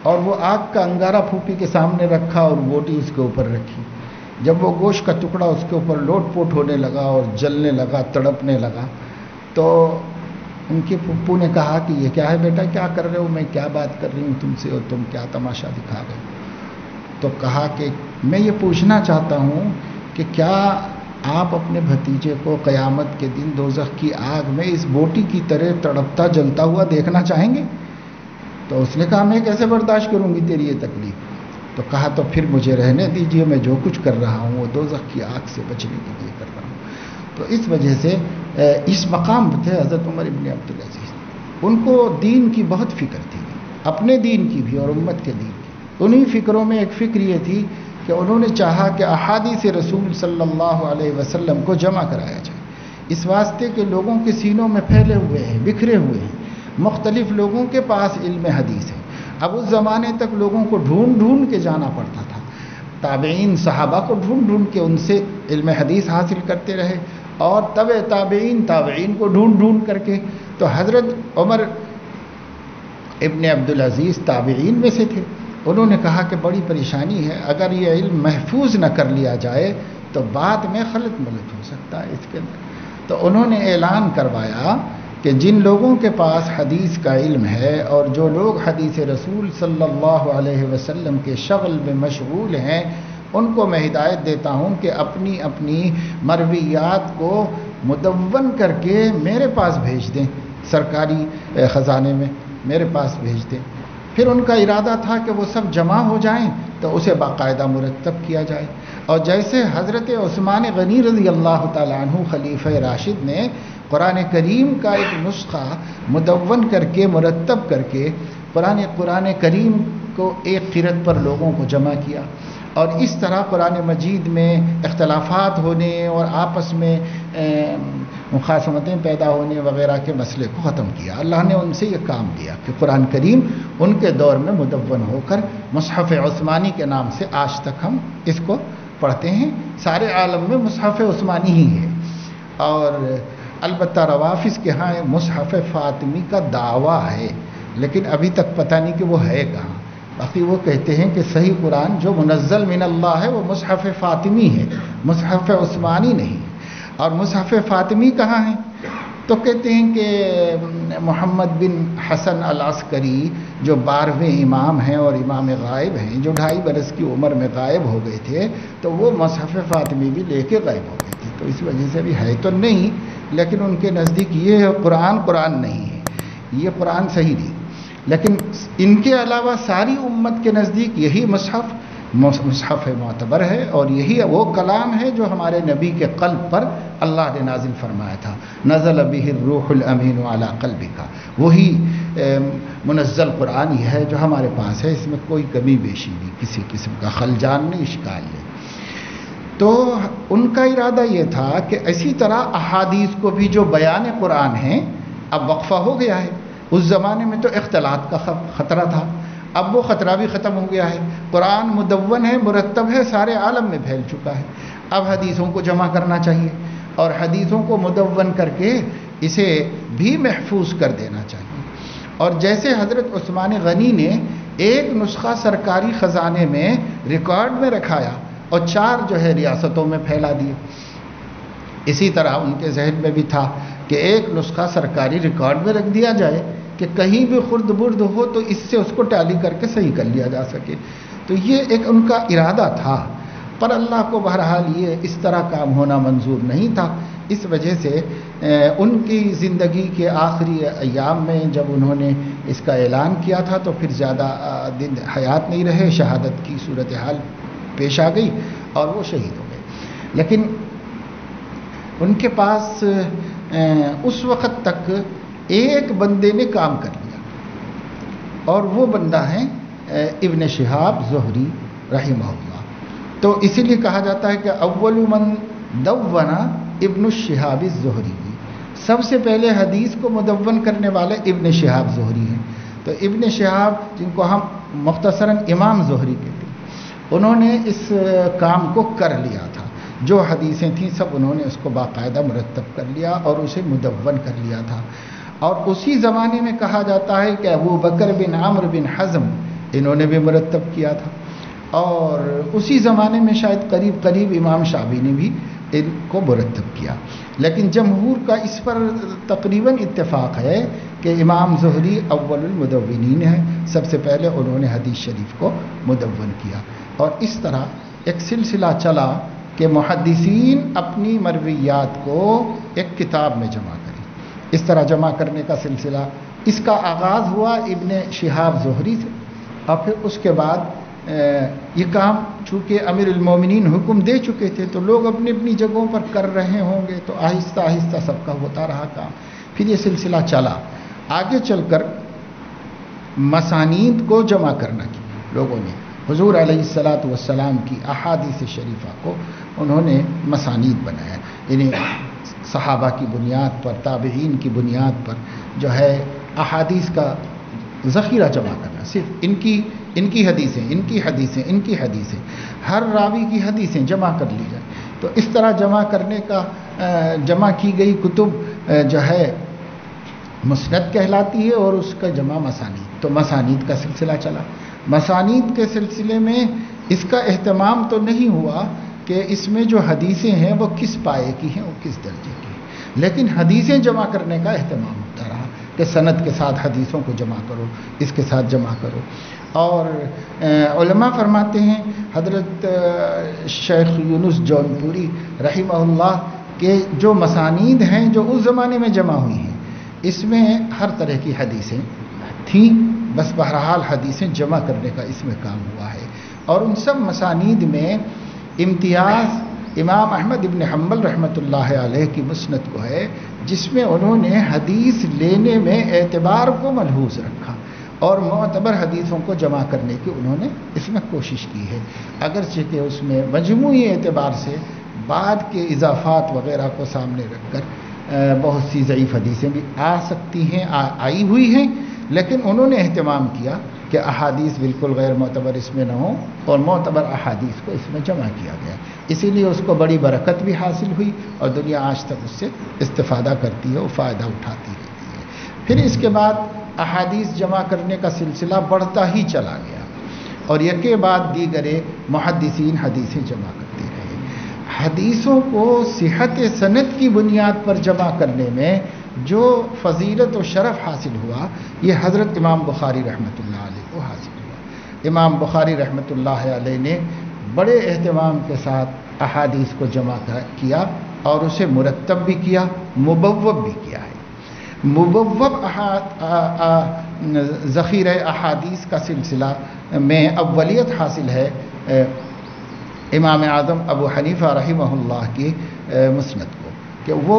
اور وہ آگ کا انگارہ پھوپھی کے سامنے رکھا اور بوٹی اس کے اوپر رکھی۔ جب وہ گوشت کا ٹکڑا اس کے اوپر لوٹ پوٹ ہونے لگا اور جلنے لگا، تڑپنے لگا، تو ان کی پھپھو نے کہا کہ یہ کیا ہے بیٹا، کیا کر رہے ہو، میں کیا بات کر رہی ہوں تم سے اور تم کیا تماشا دکھا رہے ہو؟ تو کہا کہ میں یہ پوچھنا چاہتا ہوں کہ کیا آپ اپنے بھتیجے کو قیامت کے دن دوزخ کی آگ میں اس بوٹی کی طرح تڑپتا جلتا ہوا دیکھنا چاہیں گے؟ تو اس نے کہا میں کیسے برداشت کروں گی تیری یہ تکلیف؟ تو کہا تو پھر مجھے رہنے دیجئے، میں جو کچھ کر رہا ہوں وہ دوزخ کی آگ سے بچنے کے لیے کر رہا ہوں۔ تو اس وجہ سے اس مقام پہ تھے حضرت عمر ابن عبدالعزیز، ان کو دین کی بہت فکر تھی، اپنے دین کی بھی اور امت کے دین کی۔ انہی فکروں میں ایک فکر یہ تھی کہ انہوں نے چاہا کہ احادیث رسول صلی اللہ علیہ وسلم کو جمع کرایا جائے، اس واسطے کہ لوگوں کے سینوں میں پھیلے ہوئے ہیں، بکھرے ہوئے ہیں، مختلف لوگوں کے پاس علم حدیث ہے۔ اب اس زمانے تک لوگوں کو ڈھونڈ ڈھونڈ کے جانا پڑتا تھا، تابعین صحابہ کو ڈھونڈ ڈھونڈ کے ان سے علم حدیث حاصل کرتے رہے، اور تابعین کو ڈھونڈ ڈھونڈ کر کے۔ تو حضرت عمر ابن عبدالعزیز تابعین میں سے تھے، انہوں نے کہا کہ بڑی پریشانی ہے، اگر یہ علم محفوظ نہ کر لیا جائے تو بعد میں خلط ملط ہو سکتا ہے اس کے اندر۔ تو انہوں نے اعلان کروایا کہ جن لوگوں کے پاس حدیث کا علم ہے اور جو لوگ حدیث رسول صلی اللہ علیہ وسلم کے شغل میں مشغول ہیں، ان کو میں ہدایت دیتا ہوں کہ اپنی اپنی مرویات کو مدون کر کے میرے پاس بھیج دیں، سرکاری خزانے میں میرے پاس بھیج دیں۔ پھر ان کا ارادہ تھا کہ وہ سب جمع ہو جائیں تو اسے باقاعدہ مرتب کیا جائے، اور جیسے حضرت عثمان غنی رضی اللہ تعالیٰ عنہ خلیفہ راشد نے قرآن کریم کا ایک نسخہ مدون کر کے مرتب کر کے قرآن کریم کو ایک قرت پر لوگوں کو جمع کیا، اور اس طرح قرآن مجید میں اختلافات ہونے اور آپس میں مخاصمتیں پیدا ہونے وغیرہ کے مسئلے کو ختم کیا۔ اللہ نے ان سے یہ کام دیا کہ قرآن کریم ان کے دور میں مدون ہو کر مصحف عثمانی کے نام سے آج تک ہم اس کو پڑھتے ہیں، سارے عالم میں مصحف عثمانی ہی ہے۔ اور البتہ روافظ کے ہاں مصحف فاطمی کا دعویٰ ہے، لیکن ابھی تک پتہ نہیں کہ وہ ہے کہاں۔ باقی وہ کہتے ہیں کہ صحیح قرآن جو منزل من اللہ ہے وہ مصحف فاطمی ہے، مصحف عثمانی نہیں۔ اور مصحف فاطمی کہاں ہے؟ تو کہتے ہیں کہ محمد بن حسن العسکری جو 12ویں امام ہیں اور امام غائب ہیں، جو 2.5 برس کی عمر میں غائب ہو گئے تھے، تو وہ مصحف فاطمی بھی لے کے غائب ہو گئے تھے، تو اس وجہ سے بھی ہے تو نہیں، لیکن ان کے نزدیک یہ قرآن نہیں ہے، یہ قرآن صحیح نہیں۔ لیکن ان کے علاوہ ساری امت کے نزدیک یہی مصحف معتبر ہے، اور یہی وہ کلام ہے جو ہمارے نبی کے قلب پر اللہ نے نازل فرمایا تھا، نزل بہ الروح الامین علی قلبک، وہی منزل قرآن یہ ہے جو ہمارے پاس ہے، اس میں کوئی کمی بیشی نہیں، کسی قسم کا خلجان نہیں، اشکال نہیں۔ تو ان کا ارادہ یہ تھا کہ اسی طرح احادیث کو بھی جو بیان قرآن ہیں، اب وقفہ ہو گیا ہے، اس زمانے میں تو اختلاط کا خطرہ تھا، اب وہ خطرہ بھی ختم ہو گیا ہے، قرآن مدون ہے، مرتب ہے، سارے عالم میں پھیل چکا ہے، اب حدیثوں کو جمع کرنا چاہیے اور حدیثوں کو مدون کر کے اسے بھی محفوظ کر دینا چاہیے۔ اور جیسے حضرت عثمان غنی نے ایک نسخہ سرکاری خزانے میں ریکارڈ میں رکھایا اور 4 جو ہے ریاستوں میں پھیلا دیے، اسی طرح ان کے ذہن میں بھی تھا کہ ایک نسخہ سرکاری ریکارڈ میں رکھ دیا جائے کہ کہیں بھی خرد برد ہو تو اس سے اس کو ٹیلی کر کے صحیح کر لیا جا سکے۔ تو یہ ایک ان کا ارادہ تھا، پر اللہ کو بہرحال یہ اس طرح کام ہونا منظور نہیں تھا، اس وجہ سے ان کی زندگی کے آخری ایام میں جب انہوں نے اس کا اعلان کیا تھا تو پھر زیادہ دن حیات نہیں رہے، شہادت کی صورتحال پیش آ گئی اور وہ شہید ہو گئے. لیکن ان کے پاس اس وقت تک ایک بندے نے کام کر لیا، اور وہ بندہ ہے ابن شہاب زہری رحمہ اللہ. تو اسی لیے کہا جاتا ہے کہ اول من دون ابن الشہاب الزہری، سب سے پہلے حدیث کو مدون کرنے والے ابن شہاب زہری ہیں. تو ابن شہاب، جن کو ہم مختصراً امام زہری کہتے ہیں، انہوں نے اس کام کو کر لیا تھا. جو حدیثیں تھیں سب انہوں نے اس کو باقاعدہ مرتب کر لیا اور اسے مدون کر لیا تھا. اور اسی زمانے میں کہا جاتا ہے کہ ابو بکر بن عمرو بن حزم انہوں نے بھی مرتب کیا تھا، اور اسی زمانے میں شاید قریب امام شافعی نے بھی ان کو مرتب کیا. لیکن جمہور کا اس پر تقریباً اتفاق ہے کہ امام زہری اول المدونین ہیں، سب سے پہلے انہوں نے حدیث شریف کو مدون کیا. اور اس طرح ایک سلسلہ چلا کہ محدثین اپنی مرویات کو ایک کتاب میں جمع کریں. اس طرح جمع کرنے کا سلسلہ، اس کا آغاز ہوا ابن شہاب زہری سے، اور پھر اس کے بعد یہ کام چونکہ امیر المومنین حکم دے چکے تھے تو لوگ اپنی اپنی جگہوں پر کر رہے ہوں گے، تو آہستہ آہستہ سب کا ہوتا رہا کام. پھر یہ سلسلہ چلا، آگے چل کر مسانید کو جمع کرنا کی لوگوں نے. حضور علیہ الصلاۃ والسلام کی احادیث شریفہ کو انہوں نے مسانید بنایا، یعنی صحابہ کی بنیاد پر، تابعین کی بنیاد پر جو ہے احادیث کا ذخیرہ جمع کرنا. صرف ان کی حدیثیں ہر راوی کی حدیثیں جمع کر لی جائیں. تو اس طرح جمع کی گئی کتب جو ہے مسند کہلاتی ہے، اور اس کا جمع مسانید. تو مسانید کا سلسلہ چلا. مسانید کے سلسلے میں اس کا اہتمام تو نہیں ہوا کہ اس میں جو حدیثیں ہیں وہ کس پائے کی ہیں اور کس درجے کی ہیں، لیکن حدیثیں جمع کرنے کا اہتمام ہوتا رہا کہ سند کے ساتھ حدیثوں کو جمع کرو، اس کے ساتھ جمع کرو. اور علماء فرماتے ہیں، حضرت شیخ یونس جونپوری رحمہ اللہ کے جو مسانید ہیں جو اس زمانے میں جمع ہوئی ہیں، اس میں ہر طرح کی حدیثیں تھیں، بس بہرحال حدیثیں جمع کرنے کا اس میں کام ہوا ہے. اور ان سب مسانید میں امتیاز امام احمد ابن حنبل رحمۃ اللہ علیہ کی مسند کو ہے، جس میں انہوں نے حدیث لینے میں اعتبار کو ملحوظ رکھا اور معتبر حدیثوں کو جمع کرنے کی انہوں نے اس میں کوشش کی ہے. اگرچہ کہ اس میں مجموعی اعتبار سے بعد کے اضافات وغیرہ کو سامنے رکھ کر بہت سی ضعیف حدیثیں بھی آ سکتی ہیں، آئی ہوئی ہیں، لیکن انہوں نے اہتمام کیا کہ احادیث بالکل غیر معتبر اس میں نہ ہوں، اور معتبر احادیث کو اس میں جمع کیا گیا. اسی لیے اس کو بڑی برکت بھی حاصل ہوئی، اور دنیا آج تک اس سے استفادہ کرتی ہے اور فائدہ اٹھاتی رہتی ہے. پھر اس کے بعد احادیث جمع کرنے کا سلسلہ بڑھتا ہی چلا گیا، اور یکے بعد دیگرے محدثین حدیثیں جمع کرتے رہے. حدیثوں کو صحت سند کی بنیاد پر جمع کرنے میں جو فضیلت و شرف حاصل ہوا، یہ حضرت امام بخاری رحمۃ اللہ علیہ کو حاصل ہوا. امام بخاری رحمۃ اللہ علیہ نے بڑے اہتمام کے ساتھ احادیث کو جمع کیا اور اسے مرتب بھی کیا، مبوب بھی کیا ہے. مبوب ذخیرہ احادیث کا سلسلہ میں اولیت حاصل ہے امام اعظم ابو حنیفہ رحمہ اللہ کی مسند کو، کہ وہ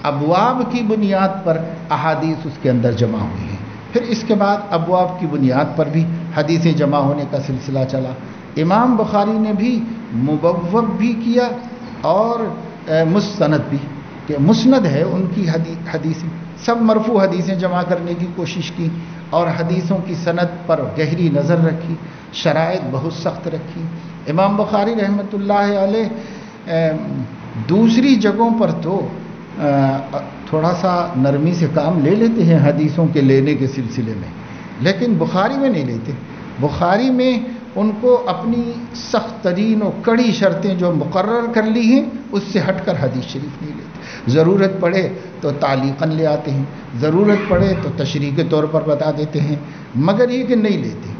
ابواب کی بنیاد پر احادیث اس کے اندر جمع ہوئی ہیں. پھر اس کے بعد ابواب کی بنیاد پر بھی حدیثیں جمع ہونے کا سلسلہ چلا. امام بخاری نے بھی مبوب بھی کیا اور مستند بھی، کہ مسند ہے ان کی حدیثیں، سب مرفوع حدیثیں جمع کرنے کی کوشش کی، اور حدیثوں کی سند پر گہری نظر رکھی، شرائط بہت سخت رکھی. امام بخاری رحمۃ اللہ علیہ دوسری جگہوں پر تو تھوڑا سا نرمی سے کام لے لیتے ہیں حدیثوں کے لینے کے سلسلے میں، لیکن بخاری میں نہیں لیتے. بخاری میں ان کو اپنی سخت ترین و کڑی شرطیں جو مقرر کر لی ہیں اس سے ہٹ کر حدیث شریف نہیں لیتے. ضرورت پڑے تو تعلیقاً لے آتے ہیں، ضرورت پڑے تو تشریح کے طور پر بتا دیتے ہیں، مگر یہ کہ نہیں لیتے.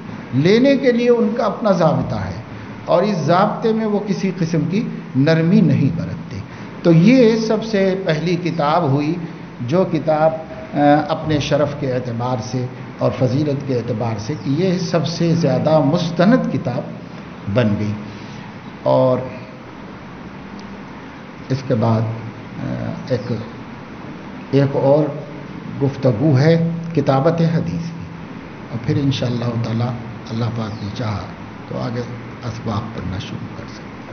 لینے کے لیے ان کا اپنا ضابطہ ہے، اور اس ضابطے میں وہ کسی قسم کی نرمی نہیں برتتے. تو یہ سب سے پہلی کتاب ہوئی جو کتاب اپنے شرف کے اعتبار سے اور فضیلت کے اعتبار سے کہ یہ سب سے زیادہ مستند کتاب بن گئی. اور اس کے بعد ایک اور گفتگو ہے کتابت حدیث کی، اور پھر انشاءاللہ تعالی اللہ پاک نے چاہا تو آگے اسباق پڑھنا شروع کر سکتے.